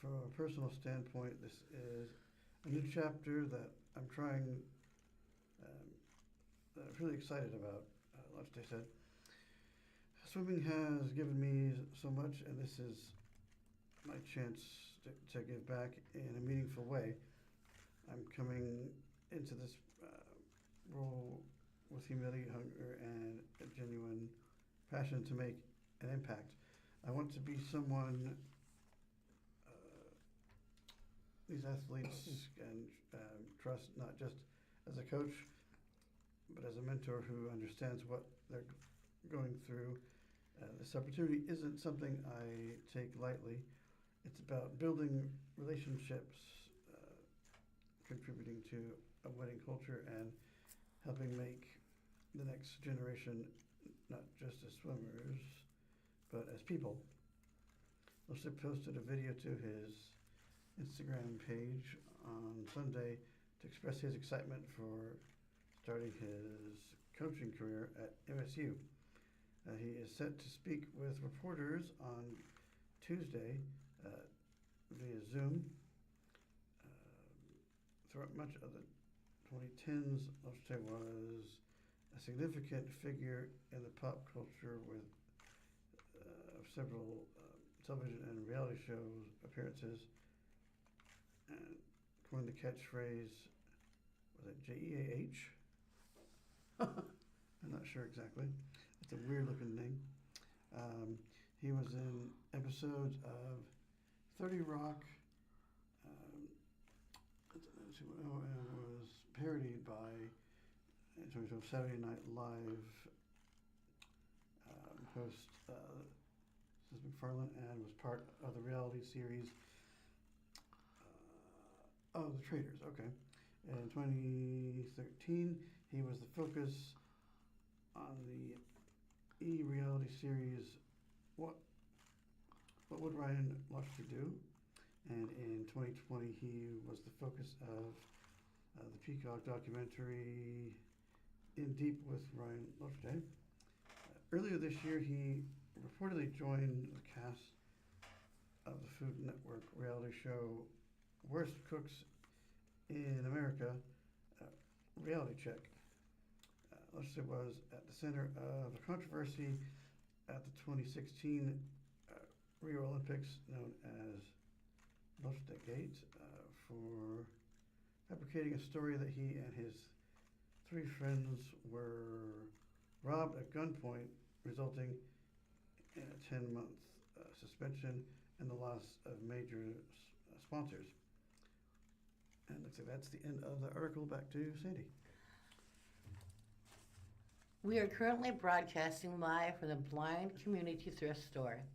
From a personal standpoint, this is a new chapter that I'm trying, that I'm really excited about. Loche said, "Swimming has given me so much, and this is my chance to give back in a meaningful way. I'm coming into this role with humility, hunger, and a genuine passion to make an impact. I want to be someone these athletes can trust, not just as a coach, but as a mentor who understands what they're going through. This opportunity isn't something I take lightly. It's about building relationships, contributing to a winning culture, and helping make the next generation not just as swimmers, but as people." Loche posted a video to his Instagram page on Sunday to express his excitement for starting his coaching career at MSU. He is set to speak with reporters on Tuesday via Zoom. Throughout much of the 2010s, Loche was a significant figure in the pop culture with several television and reality shows appearances, and coined the catchphrase, was it Jeah? I'm not sure exactly. It's a weird looking name. He was in episodes of 30 Rock, and was parodied by in terms of Saturday Night Live host McFarlane, and was part of the reality series The Traitors. Okay. In 2013, he was the focus on the reality series What Would Ryan Lochte Do? And in 2020, he was the focus of the Peacock documentary In Deep with Ryan Lochte. Earlier this year, he reportedly joined the cast of the Food Network reality show Worst Cooks in America, Reality Check. Lochte was at the center of a controversy at the 2016 Rio Olympics, known as Lochtegate, for fabricating a story that he and his 3 friends were robbed at gunpoint, resulting in a 10-month suspension and the loss of major sponsors. And looks like that's the end of the article. Back to Sandy. We are currently broadcasting live from the Blind Community Thrift Store,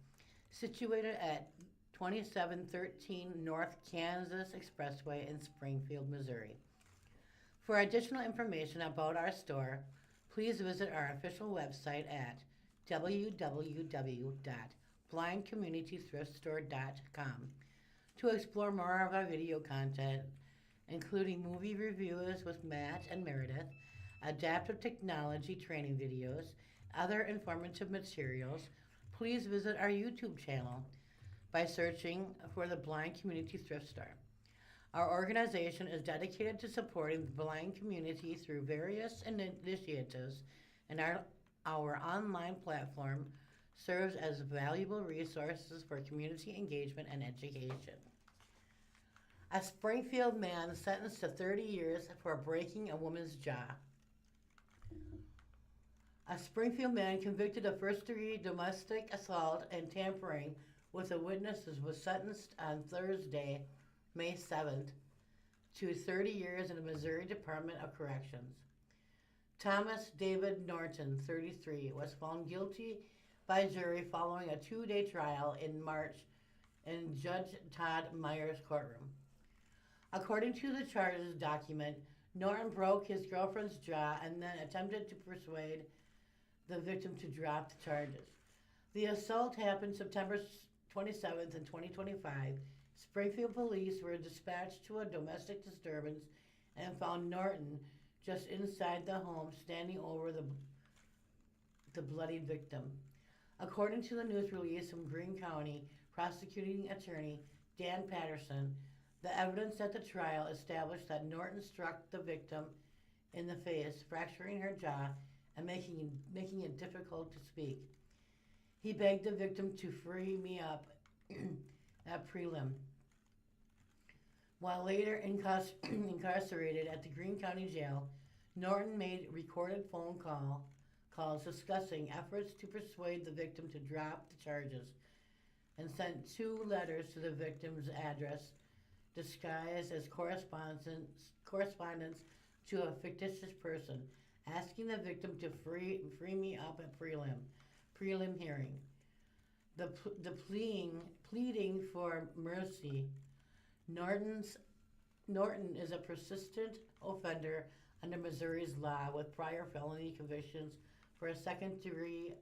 situated at 2713 North Kansas Expressway in Springfield, Missouri. For additional information about our store, please visit our official website at www.blindcommunitythriftstore.com to explore more of our video content, including movie reviews with Matt and Meredith, adaptive technology training videos, other informative materials, please visit our YouTube channel by searching for the Blind Community Thrift Store. Our organization is dedicated to supporting the blind community through various initiatives, and our online platform serves as valuable resources for community engagement and education. A Springfield man sentenced to 30 years for breaking a woman's jaw. A Springfield man convicted of first-degree domestic assault and tampering with a witness was sentenced on Thursday, May 7th, to 30 years in the Missouri Department of Corrections. Thomas David Norton, 33, was found guilty by jury following a 2-day trial in March in Judge Todd Meyer's courtroom. According to the charges document, Norton broke his girlfriend's jaw and then attempted to persuade the victim to drop the charges. The assault happened September 27th in 2025. Springfield police were dispatched to a domestic disturbance and found Norton just inside the home standing over the bloodied victim. According to the news release from Greene County Prosecuting Attorney Dan Patterson, the evidence at the trial established that Norton struck the victim in the face, fracturing her jaw and making it difficult to speak. He begged the victim to free me up at prelim. While later incarcerated at the Greene County Jail, Norton made recorded phone calls discussing efforts to persuade the victim to drop the charges and sent 2 letters to the victim's address disguised as correspondence to a fictitious person, asking the victim to free me up at prelim hearing. The pleading for mercy. Norton is a persistent offender under Missouri's law with prior felony convictions for a second-degree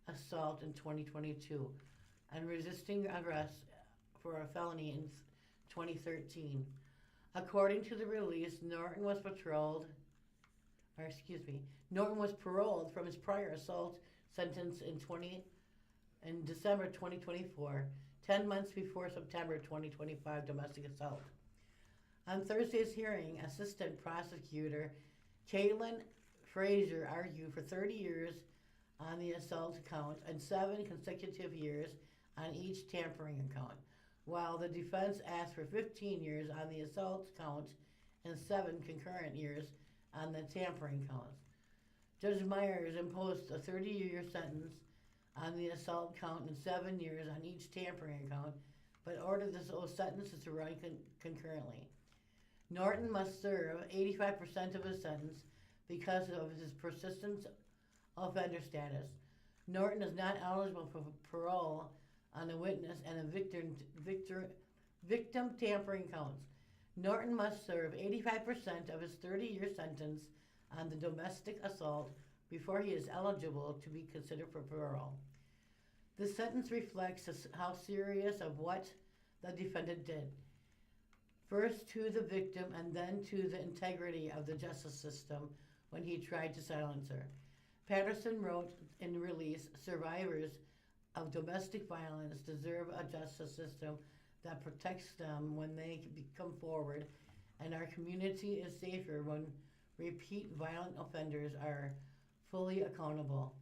assault in 2022 and resisting arrest for a felony in 2013. According to the release, Norton was paroled from his prior assault sentence in December 2024, 10 months before September 2025 domestic assault. On Thursday's hearing, Assistant Prosecutor Caitlin Frazier argued for 30 years on the assault count and 7 consecutive years on each tampering count, while the defense asked for 15 years on the assault count and 7 concurrent years on the tampering counts. Judge Myers imposed a 30-year sentence on the assault count and 7 years on each tampering count, but ordered those sentences to run concurrently. Norton must serve 85% of his sentence because of his persistent offender status. Norton is not eligible for parole on the witness and the victim tampering counts. Norton must serve 85% of his 30-year sentence on the domestic assault before he is eligible to be considered for parole. The sentence reflects how serious of what the defendant did, first to the victim and then to the integrity of the justice system when he tried to silence her. Patterson wrote in the release, survivors of domestic violence deserve a justice system that protects them when they come forward, and our community is safer when repeat violent offenders are fully accountable.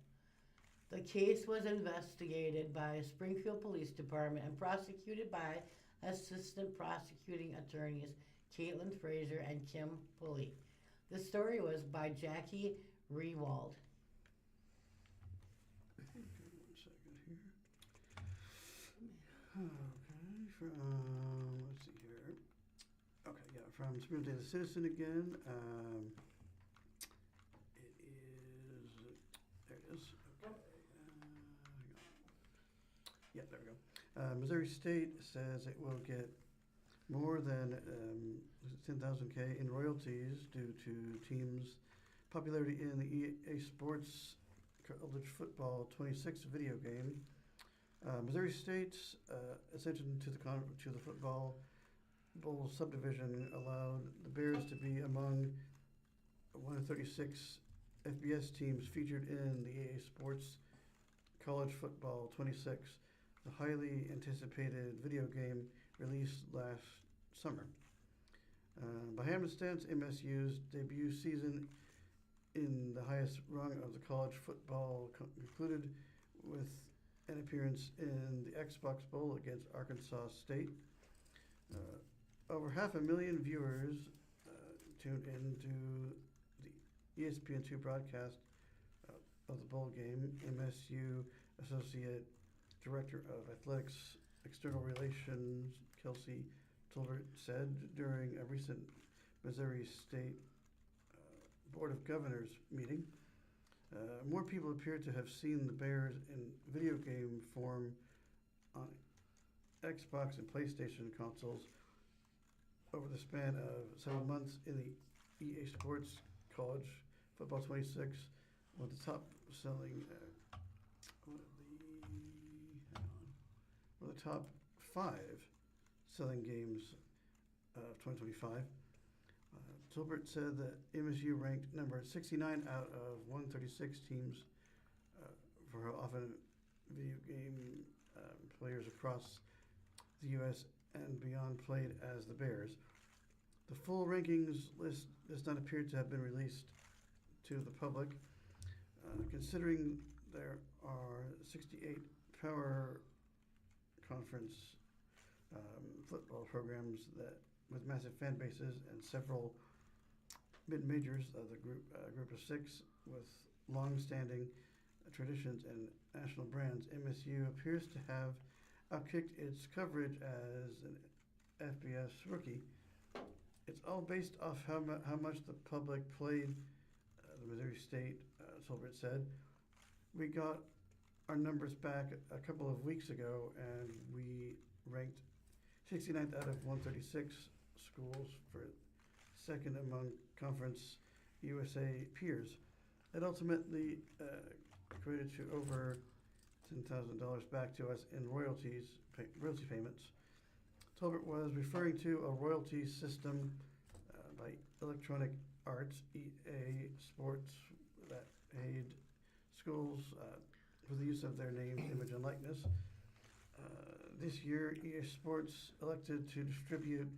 The case was investigated by Springfield Police Department and prosecuted by Assistant Prosecuting Attorneys Caitlin Frazier and Kim Pulley. The story was by Jackie Rewald. Okay, 1 second here. Okay, from, let's see here. Okay, yeah, from Springfield Daily Citizen again. There it is. Okay. Yeah, there we go. Missouri State says it will get more than 10,000 in royalties due to teams' popularity in the EA Sports College Football 26 video game. Missouri State's ascension to the football bowl subdivision allowed the Bears to be among one of 36 FBS teams featured in the EA Sports College Football 26, the highly anticipated video game released last summer. By happenstance, MSU's debut season in the highest rung of the college football concluded with an appearance in the Xbox Bowl against Arkansas State. Over 500,000 viewers tuned into the ESPN2 broadcast of the bowl game. MSU Associate Director of Athletics External Relations Kelsey Tolbert said during a recent Missouri State Board of Governors meeting, more people appear to have seen the Bears in video game form on Xbox and PlayStation consoles over the span of several months in the EA Sports College Football 26, with the top selling one of the top 5 selling games of 2025. Tolbert said that MSU ranked number 69 out of 136 teams for how often video game players across the U.S. and beyond played as the Bears. The full rankings list does not appear to have been released to the public, considering there are 68 power conference football programs that with massive fan bases and several mid-majors of the group of 6 with long-standing traditions and national brands. MSU appears to have outkicked its coverage as an FBS rookie. It's all based off how much the public played the Missouri State, Tolbert said. We got our numbers back a couple of weeks ago, and we ranked 69th out of 136 schools for second among Conference USA peers. It ultimately equated to over $10,000 back to us in royalty payments. Tolbert was referring to a royalty system by Electronic Arts, EA Sports, that paid schools for the use of their name, image, and likeness. This year, EA Sports elected to distribute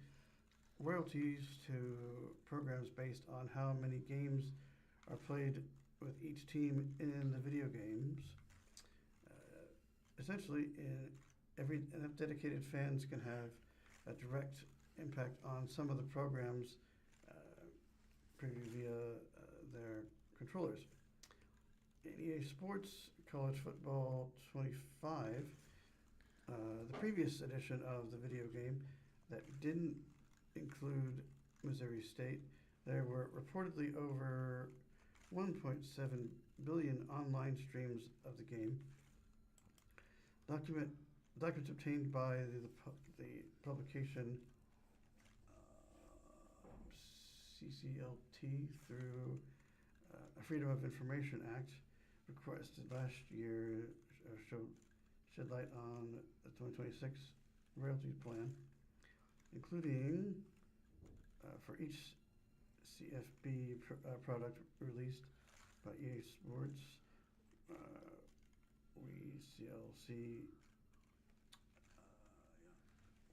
royalties to programs based on how many games are played with each team in the video games. Essentially, enough dedicated fans can have a direct impact on some of the programs via their controllers. In EA Sports College Football 25, the previous edition of the video game that didn't include Missouri State, there were reportedly over 1.7 billion online streams of the game. Documents obtained by the publication CCLT through a Freedom of Information Act requested last year shed light on the 2026 royalties plan, including for each CFB product released by EA Sports, CLC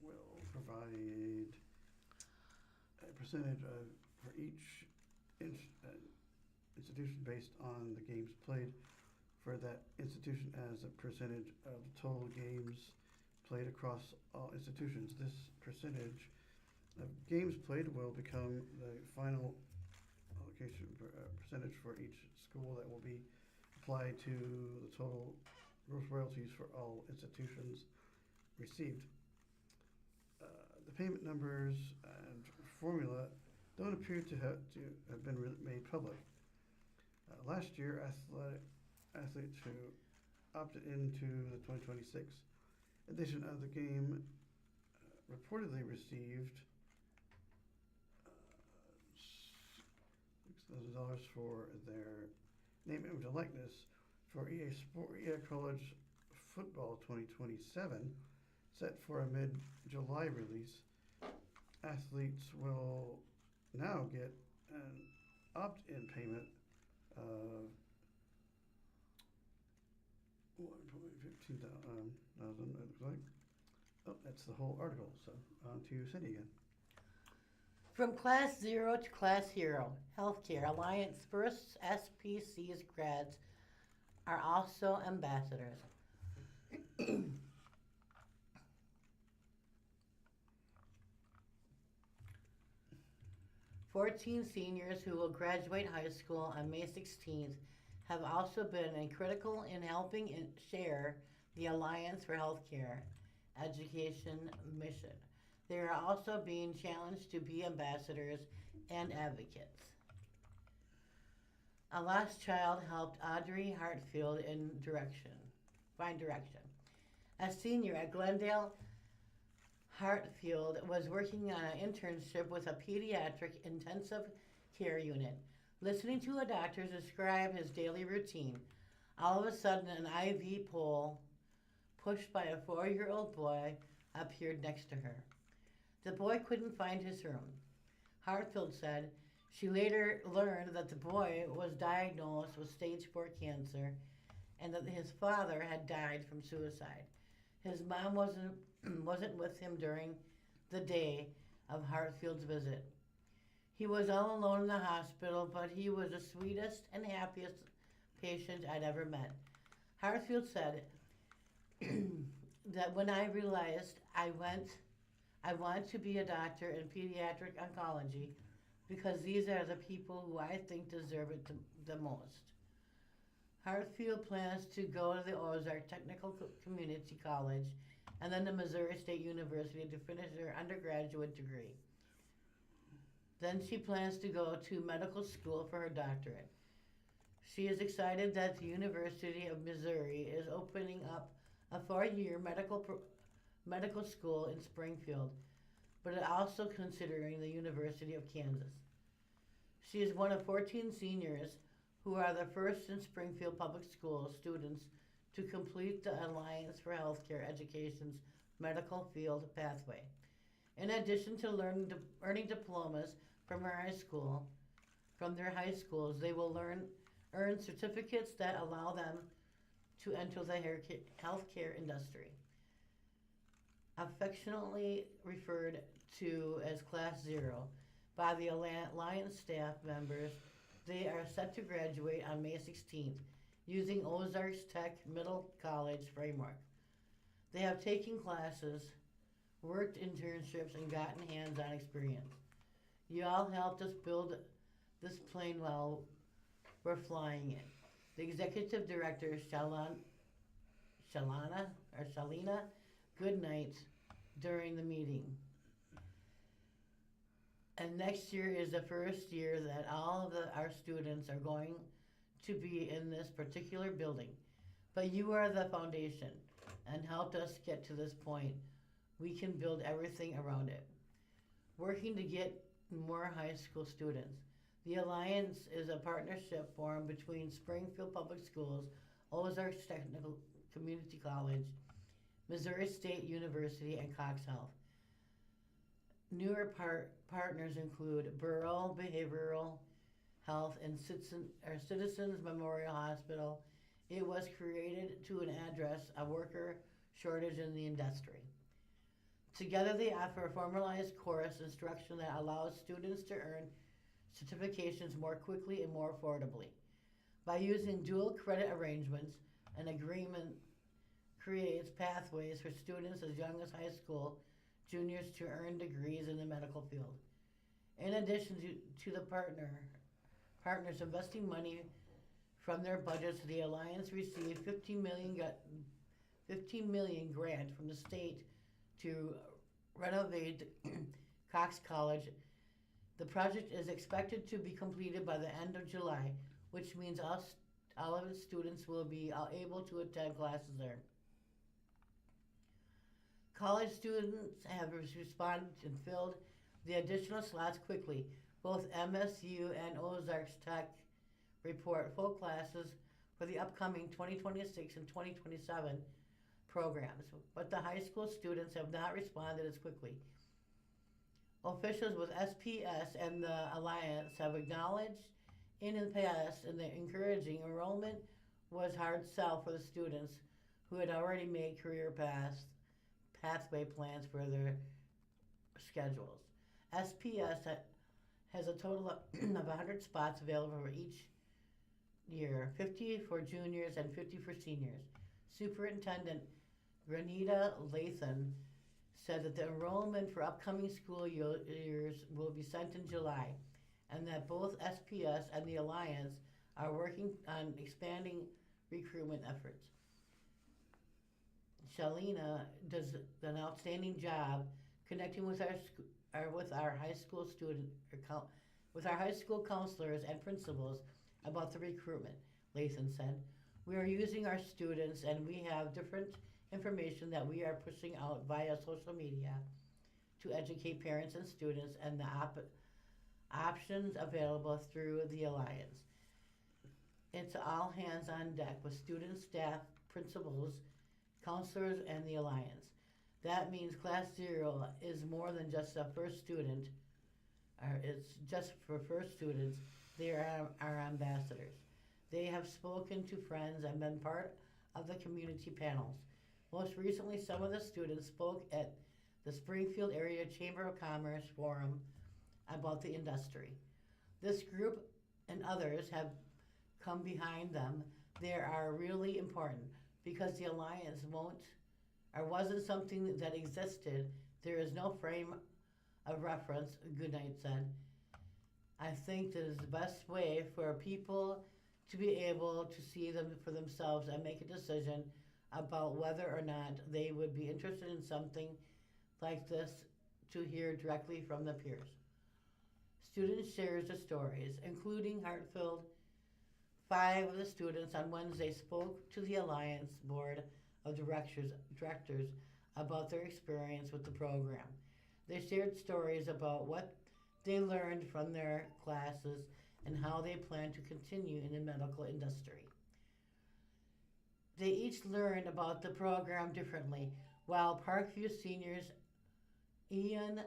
will provide a percentage for each institution based on the games played for that institution as a percentage of total games played across all institutions. This percentage of games played will become the final allocation percentage for each school that will be applied to the total gross royalties for all institutions received. The payment numbers and formula don't appear to have been made public. Last year, athletes who opted into the 2026 edition of the game reportedly received $6,000 for their name, image, and likeness. For EA College Football 2027, set for a mid-July release, athletes will now get an opt-in payment of 16,000, it looks like. Oh, that's the whole article, so on to Cindy again. From Class 0 to Class Hero, Healthcare Alliance first SPC's grads are also ambassadors. 14 seniors who will graduate high school on May 16th have also been critical in helping share the Alliance for Healthcare education mission. They are also being challenged to be ambassadors and advocates. A lost child helped Audrey Hartfield find direction. A senior at Glendale, Hartfield was working on an internship with a pediatric intensive care unit. Listening to a doctor describe his daily routine, all of a sudden an IV pole pushed by a 4-year-old boy appeared next to her. The boy couldn't find his room. Hartfield said she later learned that the boy was diagnosed with stage 4 cancer and that his father had died from suicide. His mom wasn't with him during the day of Hartfield's visit. He was all alone in the hospital, but he was the sweetest and happiest patient I'd ever met. Hartfield said that when I realized I want to be a doctor in pediatric oncology because these are the people who I think deserve it the most. Hartfield plans to go to the Ozarks Technical Community College and then to Missouri State University to finish her undergraduate degree. Then she plans to go to medical school for her doctorate. She is excited that the University of Missouri is opening up a 4-year medical school in Springfield, but also considering the University of Kansas. She is one of 14 seniors who are the first in Springfield Public Schools students to complete the Alliance for Healthcare Education's medical field pathway. In addition to earning diplomas from their high schools, they will earn certificates that allow them to enter the healthcare industry. Affectionately referred to as Class 0 by the Alliance staff members, they are set to graduate on May 16th using Ozarks Tech Middle College framework. They have taken classes, worked internships, and gotten hands-on experience. You all helped us build this plane while we're flying it. The executive director, Shalina Goodnight, during the meeting. And next year is the first year that all of our students are going to be in this particular building. But you are the foundation and helped us get to this point. We can build everything around it. Working to get more high school students. The Alliance is a partnership formed between Springfield Public Schools, Ozarks Technical Community College, Missouri State University, and Cox Health. Newer partners include Burrell Behavioral Health and Citizens Memorial Hospital. It was created to address a worker shortage in the industry. Together they offer a formalized course instruction that allows students to earn certifications more quickly and more affordably. By using dual credit arrangements, an agreement creates pathways for students as young as high school juniors to earn degrees in the medical field. In addition to the partners investing money from their budgets, the Alliance received $15 million grant from the state to renovate Cox College. The project is expected to be completed by the end of July, which means all of its students will be able to attend classes there. College students have responded and filled the additional slots quickly. Both MSU and Ozarks Tech report full classes for the upcoming 2026 and 2027 programs, but the high school students have not responded as quickly. Officials with SPS and the Alliance have acknowledged in the past and the encouraging enrollment was hard sell for the students who had already made pathway plans for their schedules. SPS has a total of 100 spots available for each year, 50 for juniors and 50 for seniors. Superintendent Granita Lathan said that the enrollment for upcoming school years will be sent in July, and that both SPS and the Alliance are working on expanding recruitment efforts. Shalina does an outstanding job connecting with our high school with our high school counselors and principals about the recruitment, Lathan said. We are using our students, and we have different information that we are pushing out via social media to educate parents and students and the options available through the Alliance. It's all hands on deck with students, staff, principals, counselors, and the Alliance. That means Class 0 is more than just a first student, or it's just for first students. They are our ambassadors. They have spoken to friends and been part of the community panels. Most recently, some of the students spoke at the Springfield Area Chamber of Commerce Forum about the industry. This group and others have come behind them. They are really important because the Alliance wasn't something that existed. There is no frame of reference, Goodnight said. I think that is the best way for people to be able to see them for themselves and make a decision about whether or not they would be interested in something like this, to hear directly from the peers. Students shared the stories, including Hartfield. 5 of the students on Wednesday spoke to the Alliance Board of Directors about their experience with the program. They shared stories about what they learned from their classes and how they plan to continue in the medical industry. They each learned about the program differently. While Parkview seniors Ian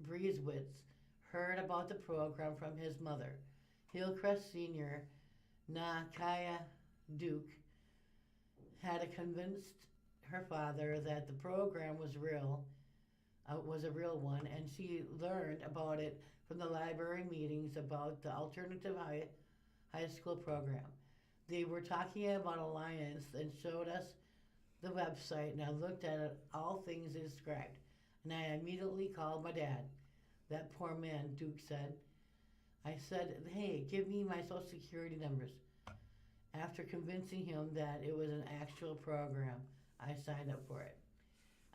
Breezewitz heard about the program from his mother, Hillcrest senior Nakaya Duke had convinced her father that the program was a real one, and she learned about it from the library meetings about the alternative high school program. They were talking about Alliance and showed us the website, and I looked at it, all things they described, and I immediately called my dad. That poor man, Duke said. I said, hey, give me my social security numbers. After convincing him that it was an actual program, I signed up for it.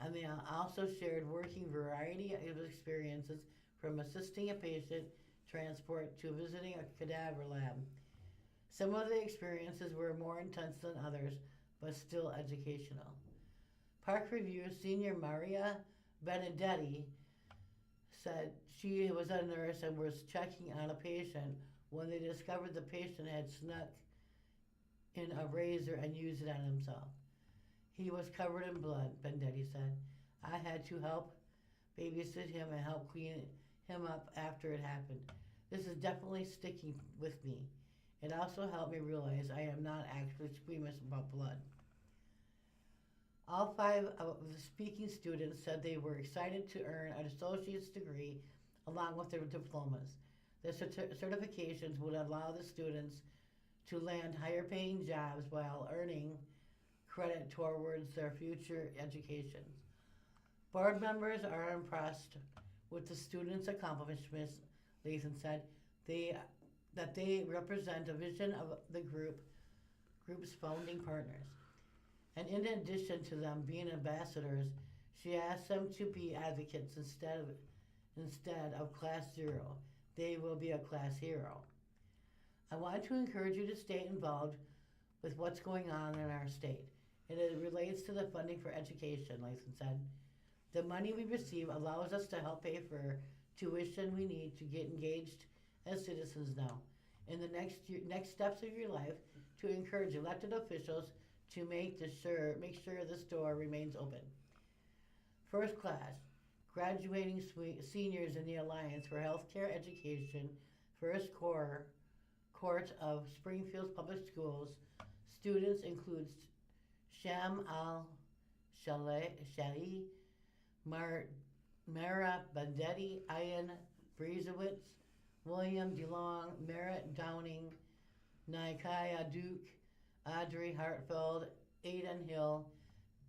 And they also shared working variety of experiences, from assisting a patient transport to visiting a cadaver lab. Some of the experiences were more intense than others, but still educational. Park Review senior Maria Benedetti said she was a nurse and was checking on a patient when they discovered the patient had snuck in a razor and used it on himself. He was covered in blood, Benedetti said. I had to help babysit him and help clean him up after it happened. This is definitely sticking with me. It also helped me realize I am not actually squeamish about blood. All 5 of the speaking students said they were excited to earn an associate's degree along with their diplomas. The certifications would allow the students to land higher paying jobs while earning credit towards their future educations. Board members are impressed with the students' accomplishments, Lathan said. That they represent a vision of the group's founding partners. And in addition to them being ambassadors, she asked them to be advocates instead of Class 0. They will be a class hero. I want to encourage you to stay involved with what's going on in our state. It relates to the funding for education, Lathan said. The money we receive allows us to help pay for tuition we need to get engaged as citizens now. In the next steps of your life, to encourage elected officials to make sure the store remains open. First class, graduating seniors in the Alliance for Healthcare Education, First Court of Springfield Public Schools. Students include Sham al-Shali, Mara Bandetti, Ian Brizowitz, William DeLong, Merritt Downing, Nikaya Duke, Audrey Hartfeld, Aidan Hill,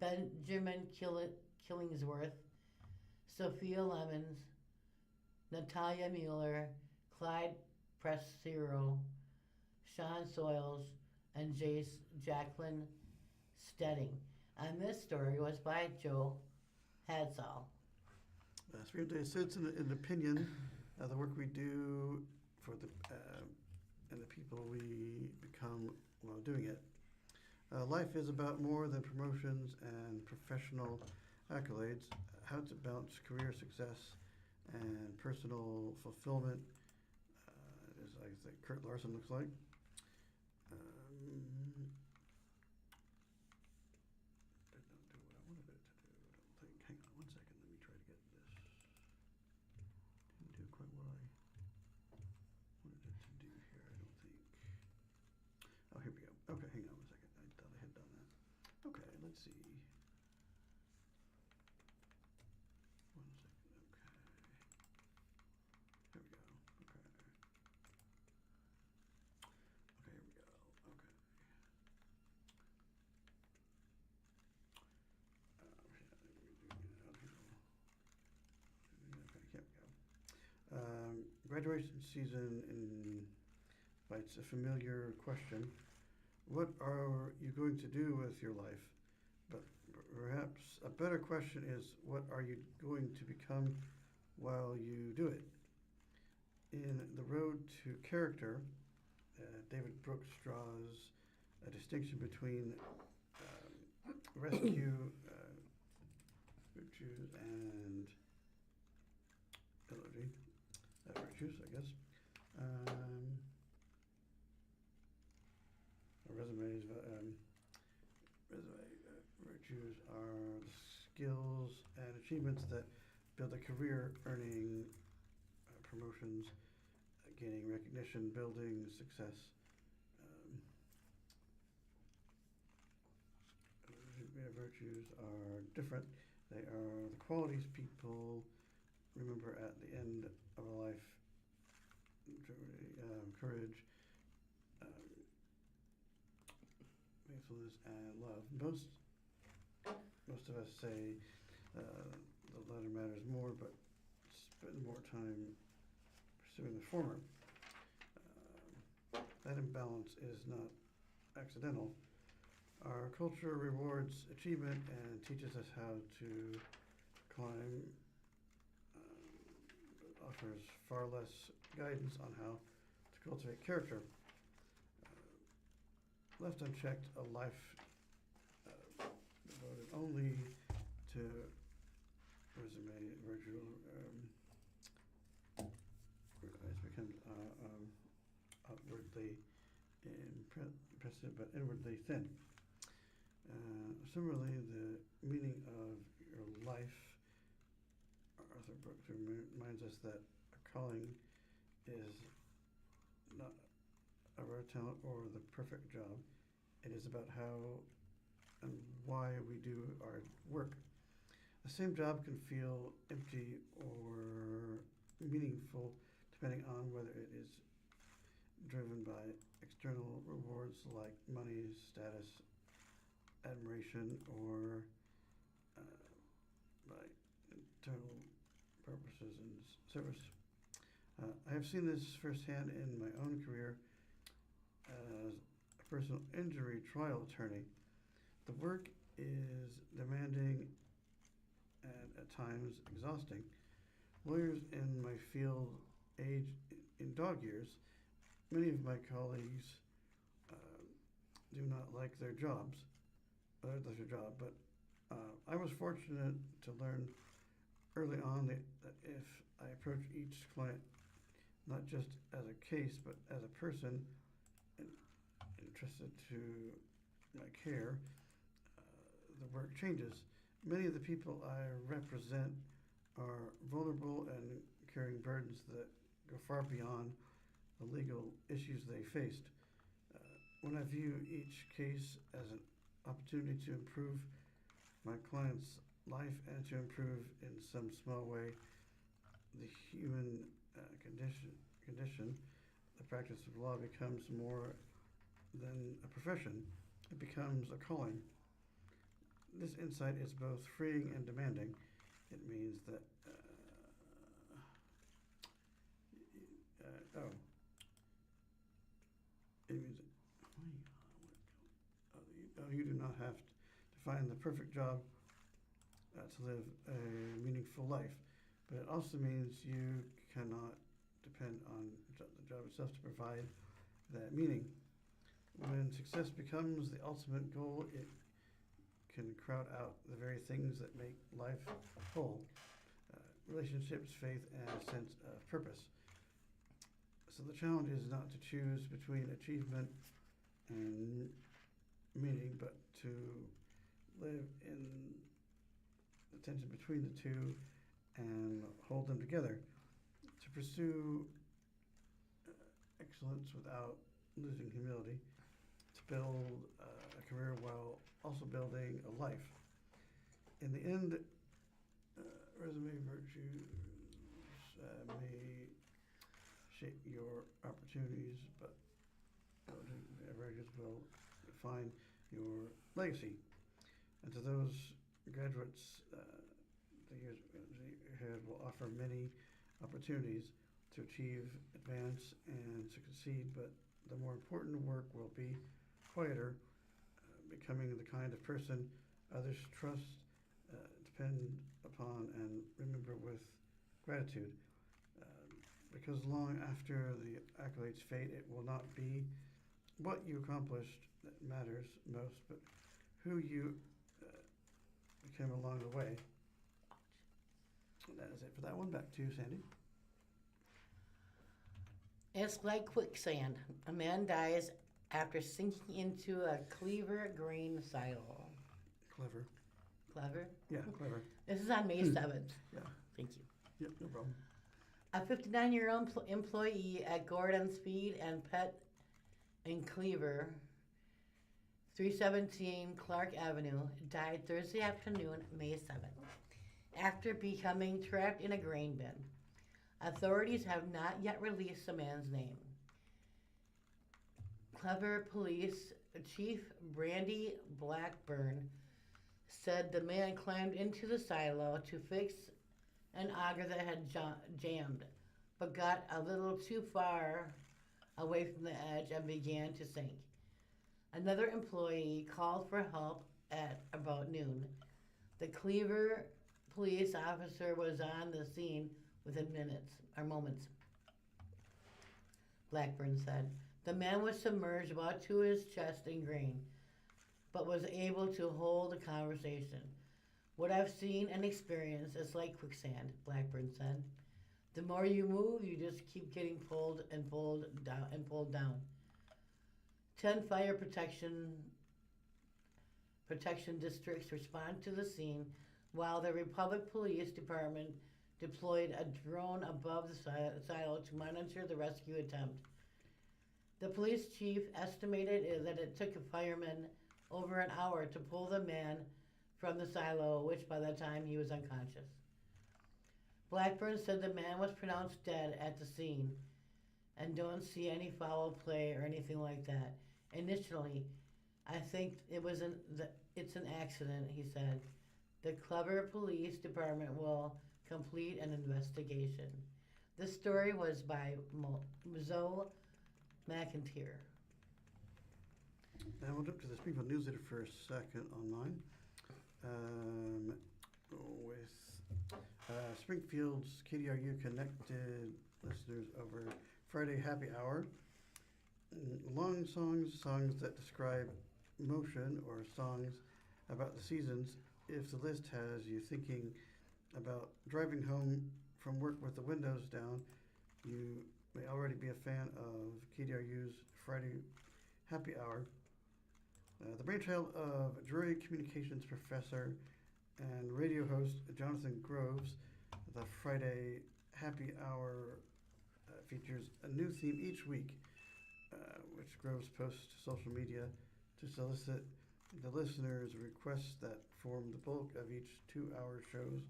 Benjamin Killingsworth, Sophia Lemons, Natalia Mueller, Clyde Pressero, Sean Soils, and Jacqueline Stedding. And this story was by Joe Hadsall. Springfield Daily Citizen, an opinion, the work we do for the and the people we become while doing it. Life is about more than promotions and professional accolades. How to balance career success and personal fulfillment is, I think, Kurt Larson looks like. Did not do what I wanted it to do, I don't think. Hang on one second, let me try to get this. Didn't do quite what I wanted it to do here, I don't think. Oh, here we go. Okay, hang on one second. I thought I had done that. Okay, let's see. One second, okay. Here we go. Okay. Okay, here we go. Okay. Okay, here we go. Graduation season invites a familiar question. What are you going to do with your life? But perhaps a better question is, what are you going to become while you do it? In The Road to Character, David Brooks draws a distinction between rescue virtues and virtues, I guess. Virtues are the skills and achievements that build a career, earning promotions, gaining recognition, building success. Virtues are different. They are the qualities people remember at the end of a life. Courage, faithfulness, and love. Most of us say the latter matters more, but spend more time pursuing the former. That imbalance is not accidental. Our culture rewards achievement and teaches us how to climb, offers far less guidance on how to cultivate character. Left unchecked, a life devoted only to resume, virtual, it becomes outwardly impressive but inwardly thin. Similarly, the meaning of your life, Arthur Brooks reminds us that a calling is not a rare talent or the perfect job. It is about how and why we do our work. The same job can feel empty or meaningful depending on whether it is driven by external rewards like money, status, admiration, or by internal purposes and service. I have seen this firsthand in my own career as a personal injury trial attorney. The work is demanding and at times exhausting. Lawyers in my field age in dog years. Many of my colleagues do not like their jobs, but I was fortunate to learn early on that if I approach each client not just as a case, but as a person entrusted to my care, the work changes. Many of the people I represent are vulnerable and carrying burdens that go far beyond the legal issues they faced. When I view each case as an opportunity to improve my client's life and to improve in some small way the human condition. The practice of law becomes more than a profession. It becomes a calling. This insight is both freeing and demanding. It means that it means you do not have to find the perfect job to live a meaningful life, but it also means you cannot depend on the job itself to provide that meaning. When success becomes the ultimate goal, it can crowd out the very things that make life whole, relationships, faith, and a sense of purpose. So the challenge is not to choose between achievement and meaning, but to live in the tension between the two and hold them together, to pursue excellence without losing humility, to build a career while also building a life. In the end, resume virtues may shape your opportunities, but averages will define your legacy. And to those graduates, the years ahead will offer many opportunities to achieve, advance, and succeed, but the more important work will be quieter, becoming the kind of person others trust, depend upon, and remember with gratitude. Because long after the accolades fade, it will not be what you accomplished that matters most, but who you became along the way. That is it for that one. Back to you, Sandy. It's like quicksand. A man dies after sinking into a cleaver grain silo. Clever. Clever? Yeah, clever. This is on May 7th. Yeah. Thank you. Yep, no problem. A 59-year-old employee at Gordon's Feed and Pet in Cleaver, 317 Clark Avenue, died Thursday afternoon, May 7th, after becoming trapped in a grain bin. Authorities have not yet released the man's name. Cleaver Police Chief Brandy Blackburn said the man climbed into the silo to fix an auger that had jammed, but got a little too far away from the edge and began to sink. Another employee called for help at about noon. The Cleaver police officer was on the scene within moments. Blackburn said. The man was submerged about to his chest in grain, but was able to hold a conversation. What I've seen and experienced is like quicksand, Blackburn said. The more you move, you just keep getting pulled and pulled down and pulled down. 10 fire protection districts respond to the scene, while the Republic Police Department deployed a drone above the silo to monitor the rescue attempt. The police chief estimated that it took a fireman over an hour to pull the man from the silo, which by the time he was unconscious. Blackburn said the man was pronounced dead at the scene and don't see any foul play or anything like that. Initially, I think it's an accident, he said. The Cleaver Police Department will complete an investigation. This story was by Zoe McIntyre. And we'll jump to the Springfield News-Leader for a second online. With Springfield's KDRU connected listeners over Friday Happy Hour. Long songs that describe motion, or songs about the seasons. If the list has you thinking about driving home from work with the windows down, you may already be a fan of KDRU's Friday Happy Hour. The brainchild of Drury Communications professor and radio host Jonathan Groves, the Friday Happy Hour features a new theme each week, which Groves posts to social media to solicit the listeners' requests that form the bulk of each 2-hour show's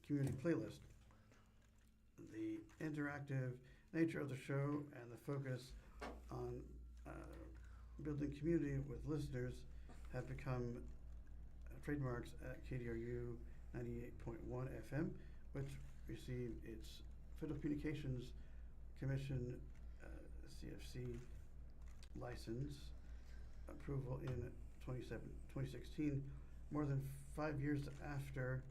community playlist. The interactive nature of the show and the focus on building community with listeners have become trademarks at KDRU 98.1 FM, which received its Federal Communications Commission CFC license approval in 2016, more than 5 years after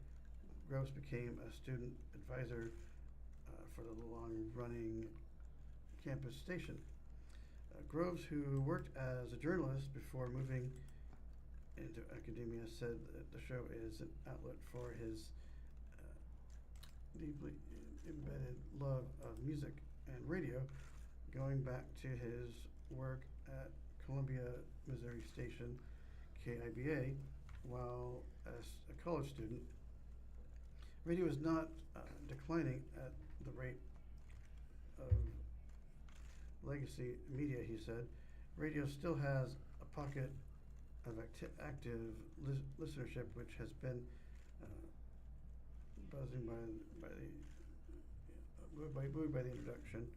Groves became a student advisor for the long-running campus station. Groves, who worked as a journalist before moving into academia, said that the show is an outlet for his deeply embedded love of music and radio, going back to his work at Columbia, Missouri station, KIBA, while as a college student. Radio is not declining at the rate of legacy media, he said. Radio still has a pocket of active listenership, which has been buzzing by the introduction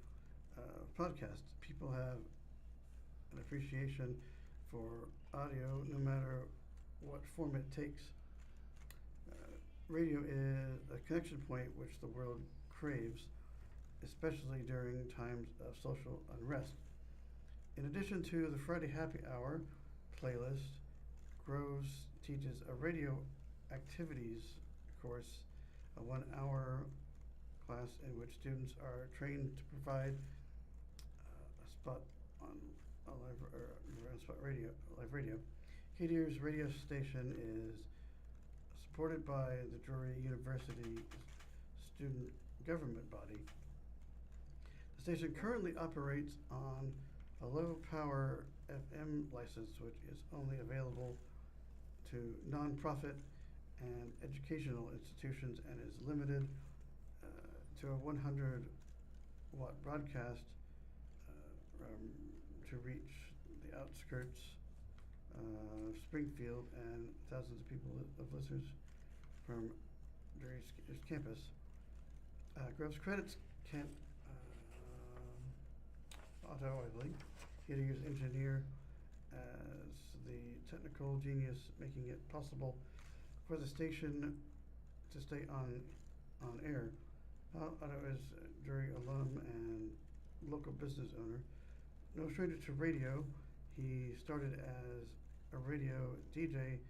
of podcasts. People have an appreciation for audio, no matter what form it takes. Radio is a connection point which the world craves, especially during times of social unrest. In addition to the Friday Happy Hour playlist, Groves teaches a radio activities course, a 1-hour class in which students are trained to provide a spot on live radio. KDR's radio station is supported by the Drury University student government body. The station currently operates on a low-power FM license, which is only available to nonprofit and educational institutions and is limited to a 100-watt broadcast to reach the outskirts of Springfield and thousands of people, of listeners from Drury's campus. Groves credits Kent Otto, I believe, KDR's engineer, as the technical genius making it possible for the station to stay on air. Otto is a Drury alum and local business owner. No stranger to radio, he started as a radio DJ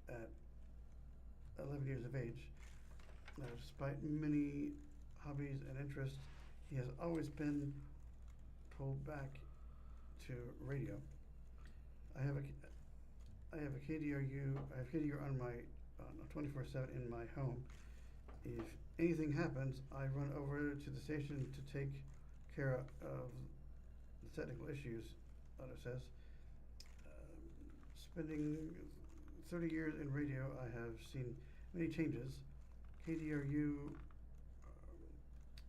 at 11 years of age. Despite many hobbies and interests, he has always been pulled back to radio. I have KDRU on my 24/7 in my home. If anything happens, I run over to the station to take care of the technical issues, Otto says. Spending 30 years in radio, I have seen many changes. KDRU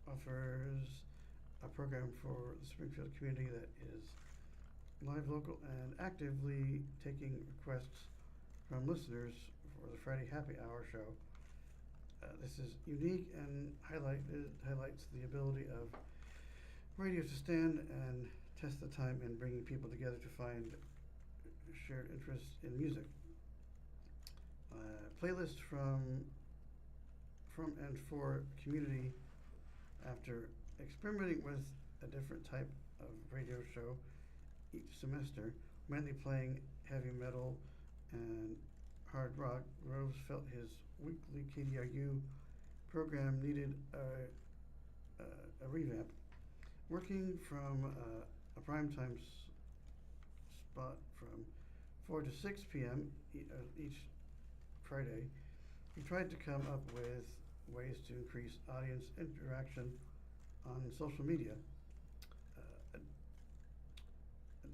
offers a program for the Springfield community that is live, local, and actively taking requests from listeners for the Friday Happy Hour show. This is unique and highlights the ability of radio to stand and test the time in bringing people together to find shared interests in music. Playlist from and for community. After experimenting with a different type of radio show each semester, mainly playing heavy metal and hard rock, Groves felt his weekly KDRU program needed a revamp. Working from a primetime spot from 4 to 6 p.m. Each Friday, he tried to come up with ways to increase audience interaction on social media. A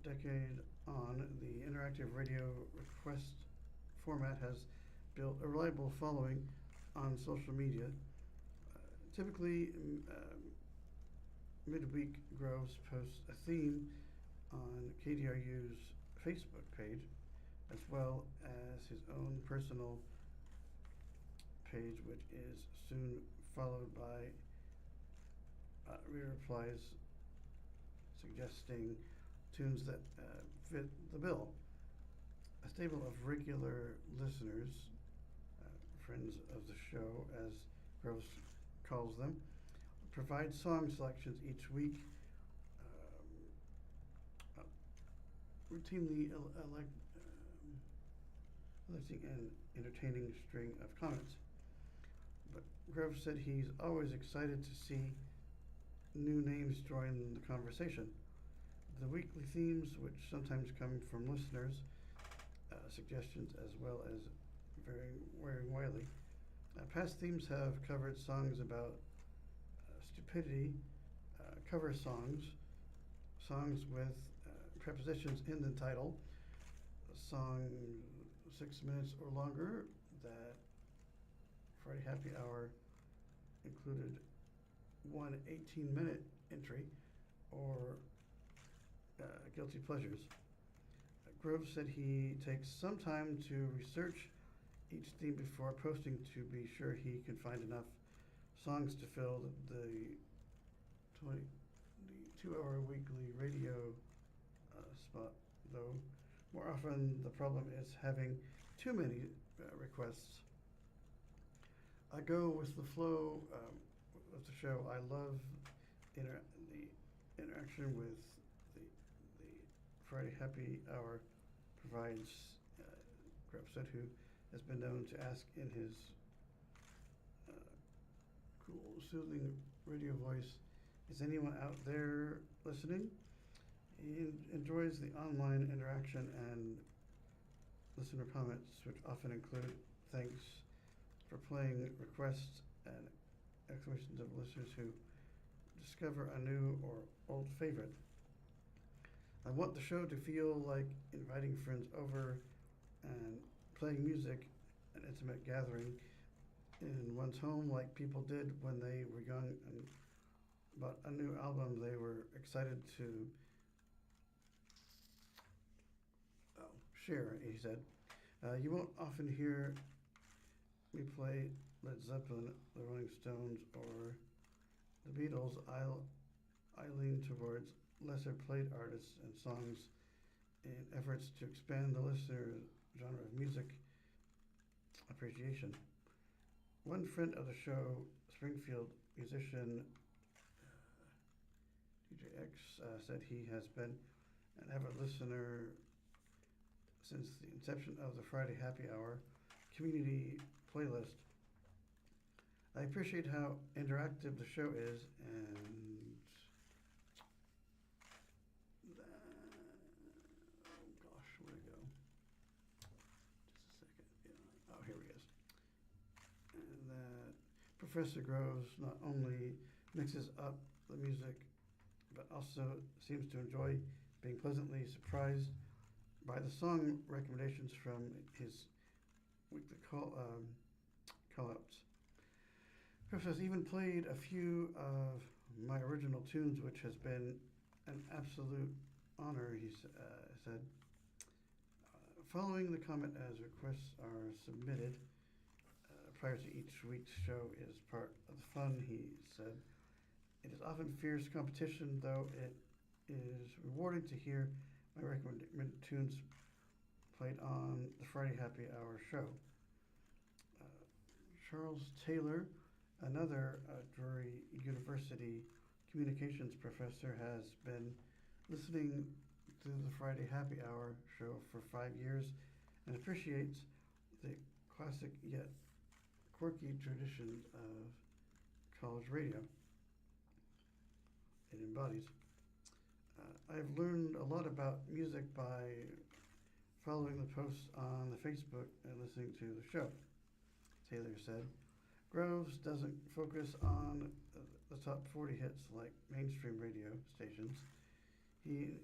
decade on, the interactive radio request format has built a reliable following on social media. Typically, midweek, Groves posts a theme on KDRU's Facebook page. as well as his own personal page, which is soon followed by replies suggesting tunes that fit the bill. A stable of regular listeners, friends of the show, as Groves calls them, provide song selections each week, routinely electing an entertaining string of comments. But Groves said he's always excited to see new names join the conversation. The weekly themes, which sometimes come from listeners, suggestions as well as varying widely. Past themes have covered songs about stupidity, cover songs, songs with prepositions in the title, a song 6 minutes or longer that Friday Happy Hour included one 18-minute entry, or guilty pleasures. Groves said he takes some time to research each theme before posting to be sure he can find enough songs to fill the 2-hour weekly radio spot, though more often the problem is having too many requests. I go with the flow of the show. I love the interaction with the Friday Happy Hour provides. Groves said, who has been known to ask in his cool, soothing radio voice, "Is anyone out there listening?" He enjoys the online interaction and listener comments, which often include thanks for playing, requests, and exclamations of listeners who discover a new or old favorite. I want the show to feel like inviting friends over and playing music, an intimate gathering in one's home, like people did when they were young and bought a new album they were excited to share, he said. You won't often hear me play Led Zeppelin, the Rolling Stones, or the Beatles. I lean towards lesser played artists and songs in efforts to expand the listener's genre of music appreciation. One friend of the show, Springfield musician DJ X, said he has been an avid listener since the inception of the Friday Happy Hour community playlist. I appreciate how interactive the show is, and oh gosh, where'd it go? Just a second. Yeah. Oh, here he is. And that Professor Groves not only mixes up the music, but also seems to enjoy being pleasantly surprised by the song recommendations from his weekly call-outs. Chris has even played a few of my original tunes, which has been an absolute honor, he said. Following the comment as requests are submitted prior to each week's show is part of the fun, he said. It is often fierce competition, though it is rewarding to hear my recommended tunes played on the Friday Happy Hour show. Charles Taylor, another Drury University communications professor, has been listening to the Friday Happy Hour show for 5 years and appreciates the classic yet quirky traditions of college radio it embodies. I've learned a lot about music by following the posts on the Facebook and listening to the show, Taylor said. Groves doesn't focus on the top 40 hits like mainstream radio stations. He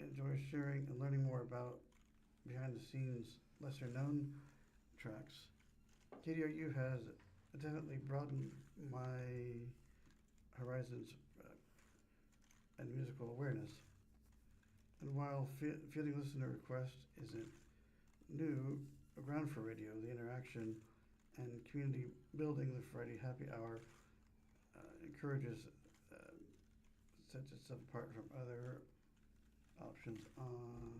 enjoys sharing and learning more about behind-the-scenes, lesser-known tracks. KDRU has definitely broadened my horizons and musical awareness. And while fielding listener requests isn't new ground for radio, the interaction and community building. The Friday happy hour encourages, sets itself apart from other options on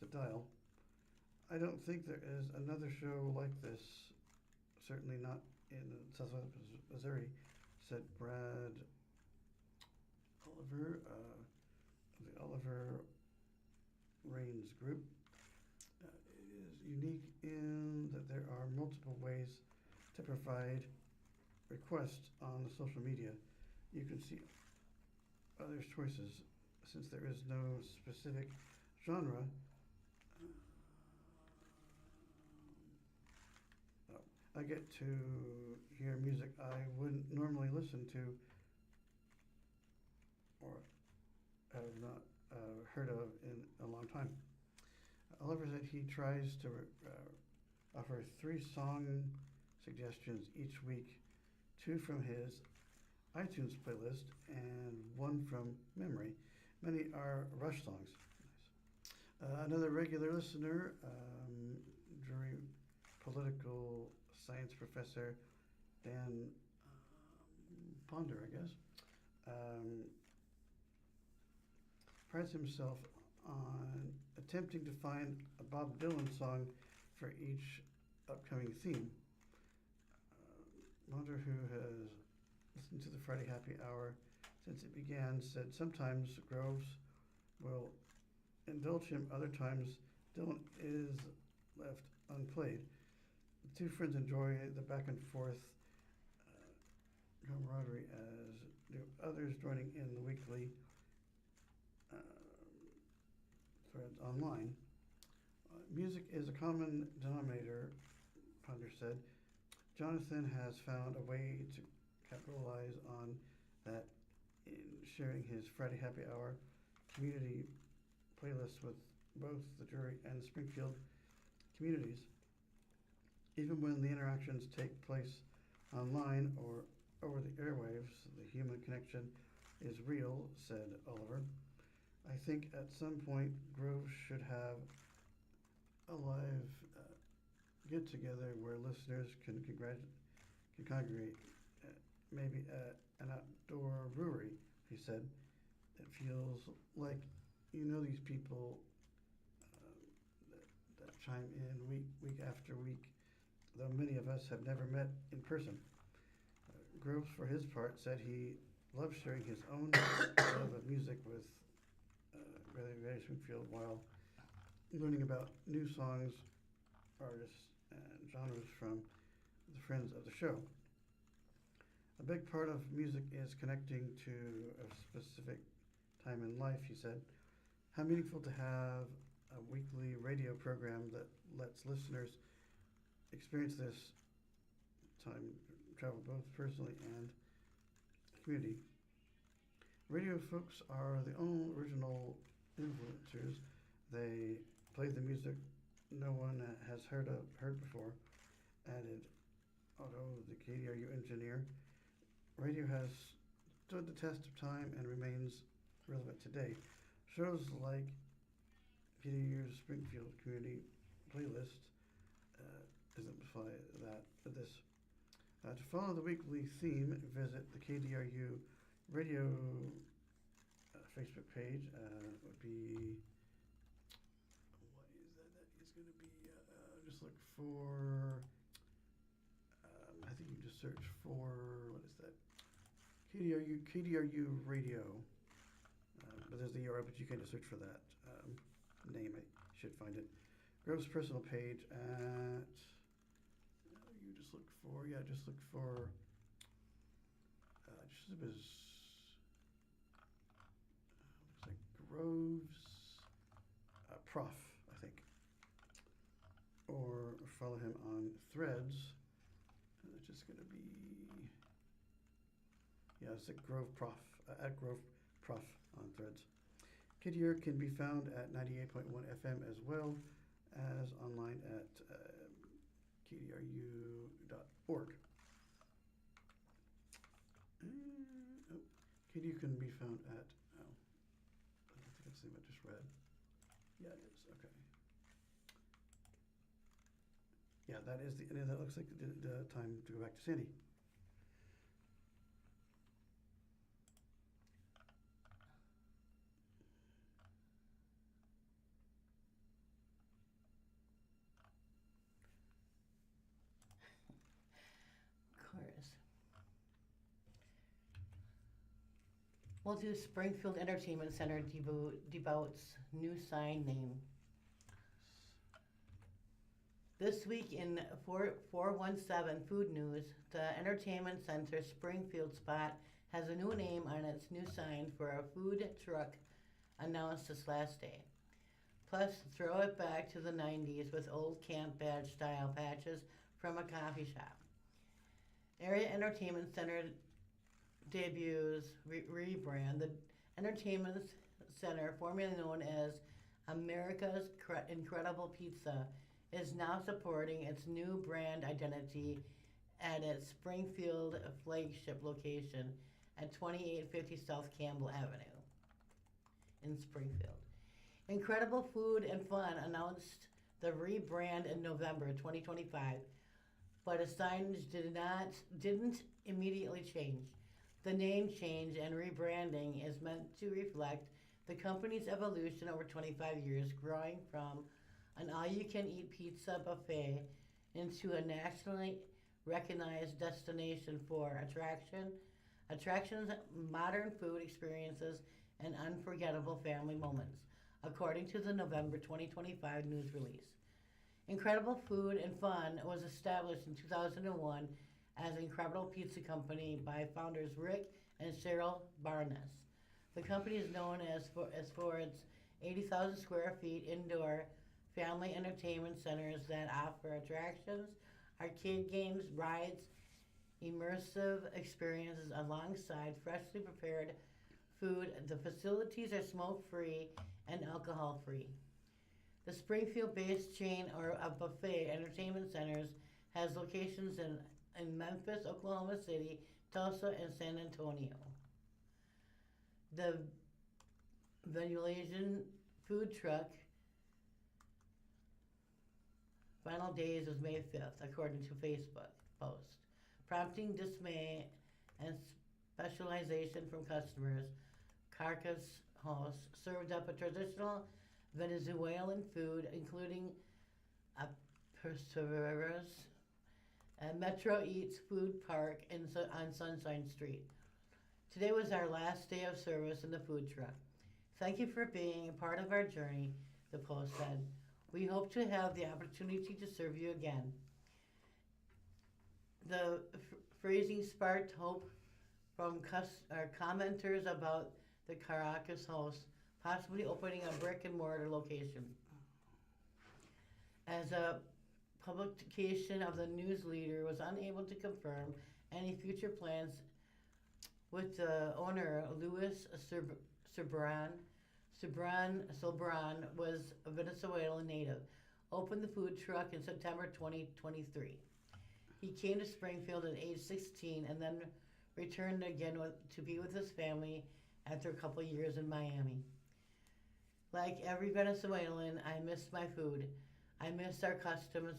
the dial. I don't think there is another show like this, certainly not in Southwest Missouri, said Brad Oliver, the Oliver Reigns Group. It is unique in that there are multiple ways to provide requests on the social media. You can see others' choices since there is no specific genre. I get to hear music I wouldn't normally listen to or have not heard of in a long time. Oliver said he tries to offer 3 song suggestions each week, 2 from his iTunes playlist and 1 from memory. Many are Rush songs. Nice. Another regular listener, jury political science professor Dan Ponder, I guess, prides himself on attempting to find a Bob Dylan song for each upcoming theme. Ponder, who has listened to the Friday Happy Hour since it began, said sometimes Groves will indulge him, other times Dylan is left unplayed. The 2 friends enjoy the back and forth camaraderie, as do others joining in the weekly threads online. Music is a common denominator, Ponder said. Jonathan has found a way to capitalize on that in sharing his Friday Happy Hour community playlists with both the jury and Springfield communities. Even when the interactions take place online or over the airwaves, the human connection is real, said Oliver. I think at some point Grove should have a live get-together where listeners can congregate, maybe at an outdoor brewery, he said. It feels like you know these people that chime in week after week, though many of us have never met in person. Groves, for his part, said he loves sharing his own love of music with Greater Springfield while learning about new songs, artists, and genres from the friends of the show. A big part of music is connecting to a specific time in life, he said. How meaningful to have a weekly radio program that lets listeners experience this time travel both personally and community. Radio folks are the only original influencers. They play the music no one has heard before, added Otto, the KDRU engineer. Radio has stood the test of time and remains relevant today. Shows like KDRU's Springfield Community Playlist exemplify this. To follow the weekly theme, visit the KDRU radio Facebook page. Would be, what is that? That is going to be, just look for, I think you just search for, what is that? KDRU radio. But there's the URL, but you can just search for that name. I should find it. Grove's personal page at, you just look for, just look for, just as, looks like Grove's Prof, I think. Or follow him on Threads. And it's just going to be, it's at Grove Prof, at Grove Prof on Threads. KDR can be found at 98.1 FM as well as online at kdru.org. KDR can be found at, I think that's the name I just read. Yeah, it is, okay. Yeah, that is and that looks like the time to go back to Sandy. Of course. We'll do Springfield Entertainment Center devotes new sign name. This week in 417 Food News, the Entertainment Center Springfield spot has a new name on its new sign for a food truck announced this last day. Plus, throw it back to the 90s with old camp badge style patches from a coffee shop. Area Entertainment Center debuts rebrand. The Entertainment Center, formerly known as America's Incredible Pizza, is now supporting its new brand identity at its Springfield flagship location at 2850 South Campbell Avenue in Springfield. Incredible Food and Fun announced the rebrand in November 2025, but a signage didn't immediately change. The name change and rebranding is meant to reflect the company's evolution over 25 years, growing from an all-you-can-eat pizza buffet into a nationally recognized destination for attractions, modern food experiences, and unforgettable family moments, according to the November 2025 news release. Incredible Food and Fun was established in 2001 as Incredible Pizza Company by founders Rick and Cheryl Barnes. The company is known as for its 80,000 square feet indoor family entertainment centers that offer attractions, arcade games, rides, immersive experiences alongside freshly prepared food. The facilities are smoke-free and alcohol-free. The Springfield-based chain of buffet entertainment centers has locations in Memphis, Oklahoma City, Tulsa, and San Antonio. The Venulation food truck final days was May 5th, according to Facebook post, prompting dismay and specialization from customers. Carcass hosts served up a traditional Venezuelan food, including a perseveras, a Metro Eats food park on Sunshine Street. Today was our last day of service in the food truck. Thank you for being a part of our journey, the post said. We hope to have the opportunity to serve you again. The phrasing sparked hope from commenters about the Caracas host possibly opening a brick and mortar location. As a publication of the News-Leader was unable to confirm any future plans with the owner, Luis Sobran was a Venezuelan native, opened the food truck in September 2023. He came to Springfield at age 16 and then returned again to be with his family after a couple years in Miami. Like every Venezuelan, I miss my food. I miss our customs.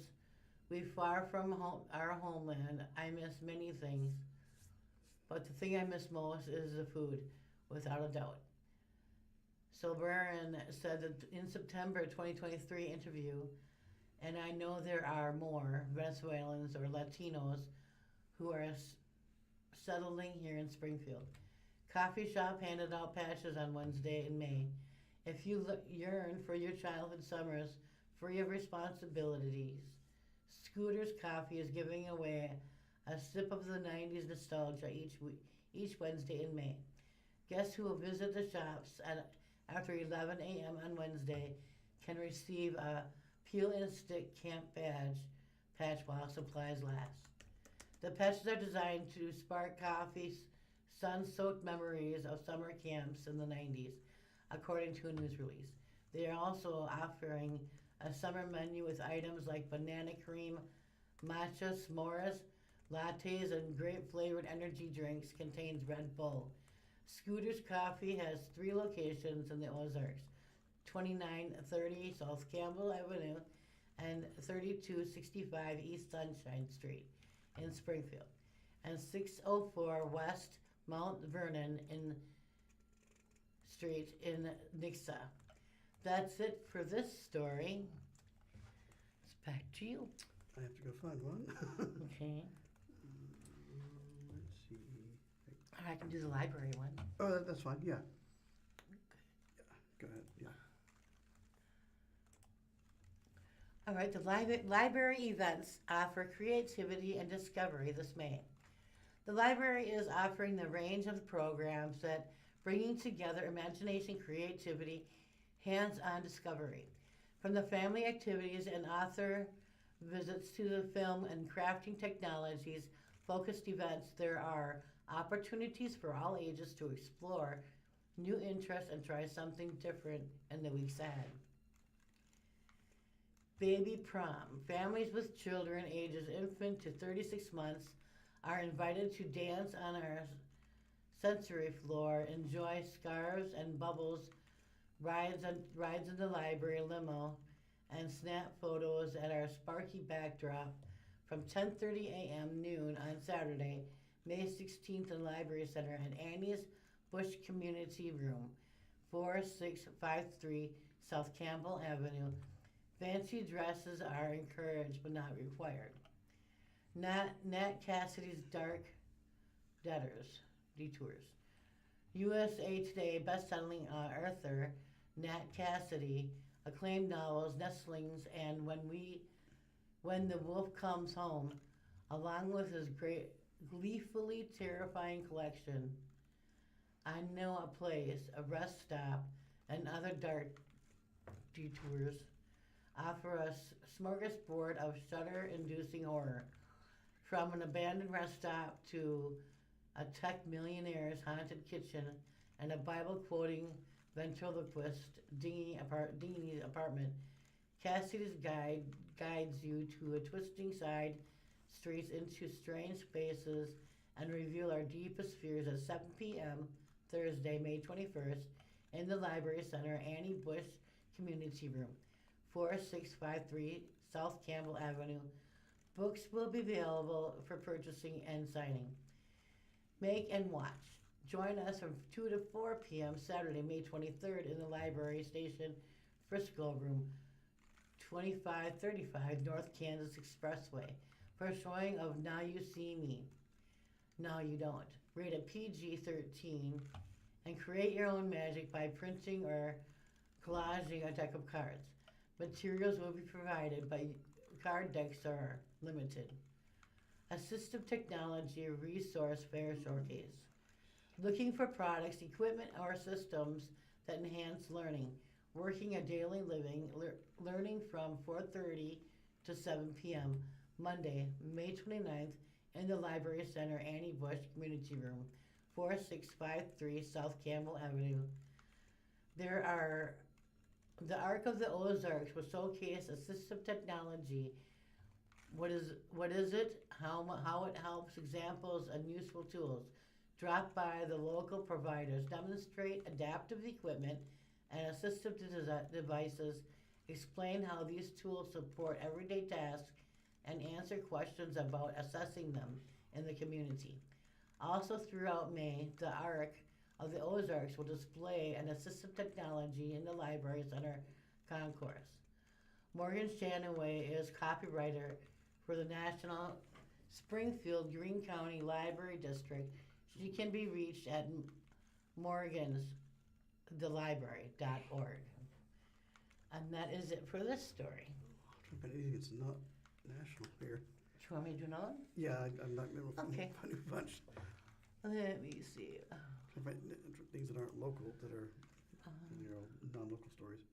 We far from our homeland. I miss many things. But the thing I miss most is the food, without a doubt. Silberin said that in September 2023 interview, and I know there are more Venezuelans or Latinos who are settling here in Springfield. Coffee shop handed out patches on Wednesday in May. If you yearn for your childhood summers free of responsibilities, Scooter's Coffee is giving away a sip of the 90s nostalgia each Wednesday in May. Guests who will visit the shops after 11 a.m. on Wednesday can receive a peel and stick camp patch while supplies last. The patches are designed to spark coffee's sun-soaked memories of summer camps in the 90s, according to a news release. They are also offering a summer menu with items like banana cream, matcha, s'mores, lattes, and grape-flavored energy drinks contains Red Bull. Scooter's Coffee has 3 locations in the Ozarks, 2930 South Campbell Avenue and 3265 East Sunshine Street in Springfield, and 604 West Mount Vernon Street in Nixa. That's it for this story. It's back to you. I have to go find one. Okay. Let's see. I can do the library one. Oh, that's fine, yeah. Go ahead, yeah. All right, the library events offer creativity and discovery this May. The library is offering the range of programs that bringing together imagination, creativity, hands-on discovery. From the family activities and author visits to the film and crafting technologies focused events, there are opportunities for all ages to explore new interests and try something different in the weeks ahead. Baby prom. Families with children ages infant to 36 months are invited to dance on our sensory floor, enjoy scarves and bubbles, rides in the library limo, and snap photos at our sparky backdrop from 10:30 a.m. noon on Saturday, May 16th in Library Center at Annie's Bush Community Room, 4653 South Campbell Avenue. Fancy dresses are encouraged but not required. Nat Cassidy's Dark Detours. USA Today best-selling author Nat Cassidy, acclaimed novels Nestlings and When the Wolf Comes Home, along with his great gleefully terrifying collection I Know a Place, a Rest Stop, and Other Dark Detours, offer a smorgasbord of shudder-inducing horror, from an abandoned rest stop to a tech millionaire's haunted kitchen and a Bible-quoting ventriloquist dingy apartment. Cassidy's guides you to a twisting side streets into strange spaces and reveal our deepest fears at 7 p.m. Thursday, May 21st, in the Library Center, Annie Bush Community Room, 4653 South Campbell Avenue. Books will be available for purchasing and signing. Make and watch. Join us from 2 to 4 p.m. Saturday, May 23rd in the Library Station Frisco Room, 2535 North Kansas Expressway, for a showing of Now You See Me, Now You Don't. Rated PG-13, and create your own magic by printing or collaging a deck of cards. Materials will be provided, but card decks are limited. Assistive Technology Resource Fair Showcase. Looking for products, equipment, or systems that enhance learning, working a daily living, learning from 4:30 to 7 p.m. Monday, May 29th, in the Library Center, Annie Bush Community Room, 4653 South Campbell Avenue. The Arc of the Ozarks will showcase assistive technology. What is it? How it helps, examples, and useful tools. Drop by the local providers, demonstrate adaptive equipment and assistive devices, explain how these tools support everyday tasks, and answer questions about assessing them in the community. Also throughout May, the Arc of the Ozarks will display an assistive technology in the Library Center concourse. Morgan Shanaway is copywriter for the National Springfield Greene County Library District. She can be reached at morgansthelibrary.org. And that is it for this story. But anything that's not national here. Do you want me to do another one? Yeah, I'm not able to Okay. find a bunch. Let me see. I find things that aren't local that are, non-local stories.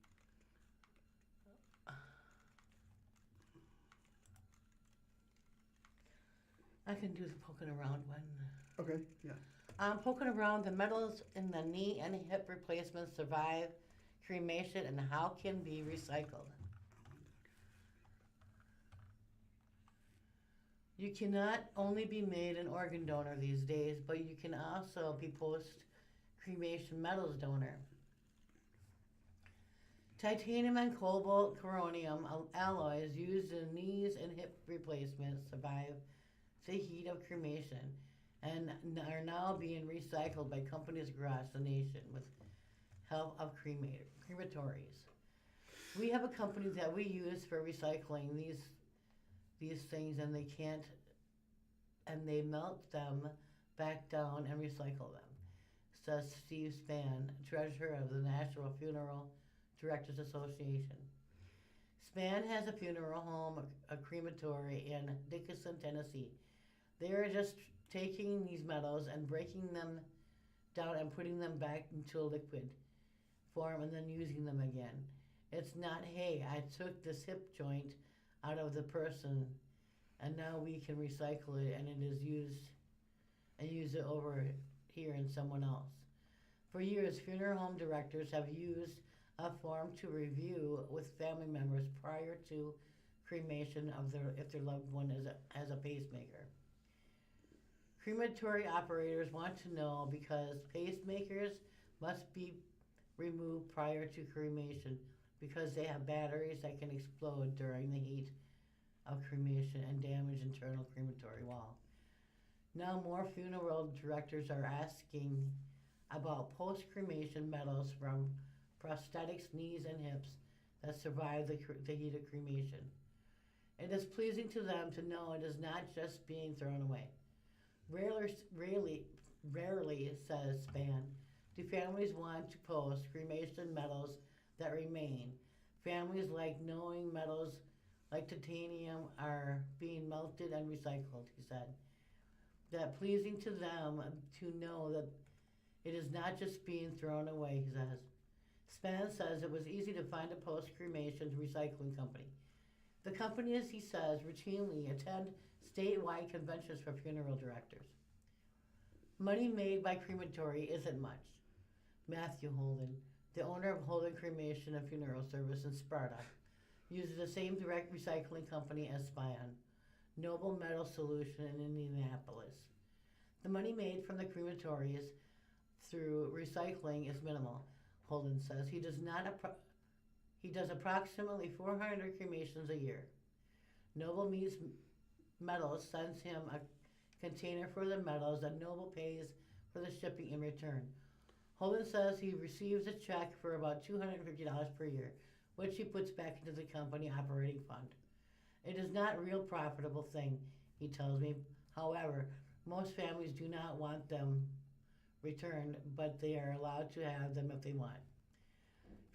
I can do the poking around one. Okay, yeah. Poking around, the metals in the knee and hip replacements survive cremation and how can be recycled. You cannot only be made an organ donor these days, but you can also be post-cremation metals donor. Titanium and cobalt coronium alloys used in knees and hip replacements survive the heat of cremation and are now being recycled by companies across the nation with help of crematories. We have a company that we use for recycling these things, and they melt them back down and recycle them, says Steve Spann, treasurer of the National Funeral Directors Association. Spann has a funeral home, a crematory in Dickinson, Tennessee. They are just taking these metals and breaking them down and putting them back into a liquid form and then using them again. It's not, hey, I took this hip joint out of the person and now we can recycle it and it is used and use it over here in someone else. For years, funeral home directors have used a form to review with family members prior to cremation of if their loved one has a pacemaker. Crematory operators want to know because pacemakers must be removed prior to cremation because they have batteries that can explode during the heat of cremation and damage internal crematory wall. Now more funeral directors are asking about post-cremation metals from prosthetics, knees, and hips that survive the heat of cremation. It is pleasing to them to know it is not just being thrown away. Rarely, says Spann, do families want to post cremation metals that remain. Families like knowing metals like titanium are being melted and recycled, he said. That pleasing to them to know that it is not just being thrown away, he says. Spann says it was easy to find a post-cremation recycling company. The companies, he says, routinely attend statewide conventions for funeral directors. Money made by crematory isn't much. Matthew Holden, the owner of Holden Cremation and Funeral Service in Sparta, uses the same direct recycling company as Spann, Noble Metal Solution in Indianapolis. The money made from the crematories through recycling is minimal, Holden says. He does approximately 400 cremations a year. Noble Metals sends him a container for the metals and Noble pays for the shipping in return. Holden says he receives a check for about $250 per year, which he puts back into the company operating fund. It is not a real profitable thing, he tells me. However, most families do not want them returned, but they are allowed to have them if they want.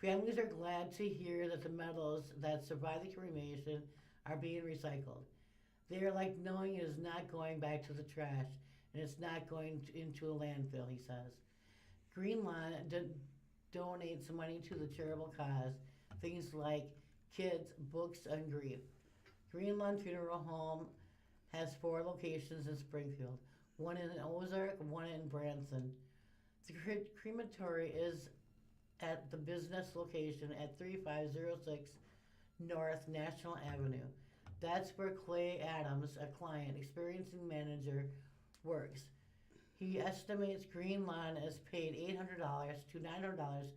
Families are glad to hear that the metals that survive the cremation are being recycled. They are like knowing it is not going back to the trash and it's not going into a landfill, he says. Green Lawn donates money to the charitable cause, things like kids, books, and grief. Green Lawn Funeral Home has 4 locations in Springfield, one in Ozarks, one in Branson. The crematory is at the business location at 3506 North National Avenue. That's where Clay Adams, a client, experiencing manager, works. He estimates Green Lawn is paid $800 to $900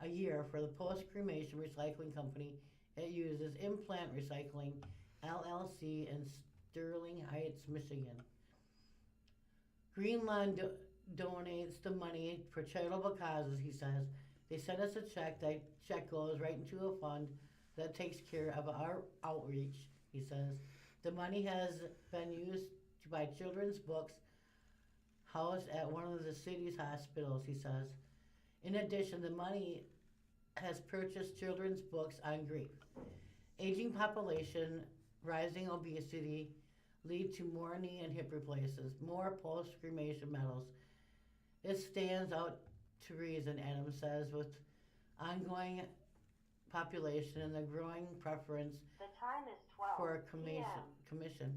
a year for the post-cremation recycling company it uses, Implant Recycling, LLC in Sterling Heights, Michigan. Green Lawn donates the money for charitable causes, he says. They send us a check. That check goes right into a fund that takes care of our outreach, he says. The money has been used to buy children's books housed at one of the city's hospitals, he says. In addition, the money has purchased children's books on grief. Aging population, rising obesity lead to more knee and hip replacements, more post-cremation metals. It stands out to reason, Adams says, with ongoing population and the growing preference The time is 12 for a p.m. commission.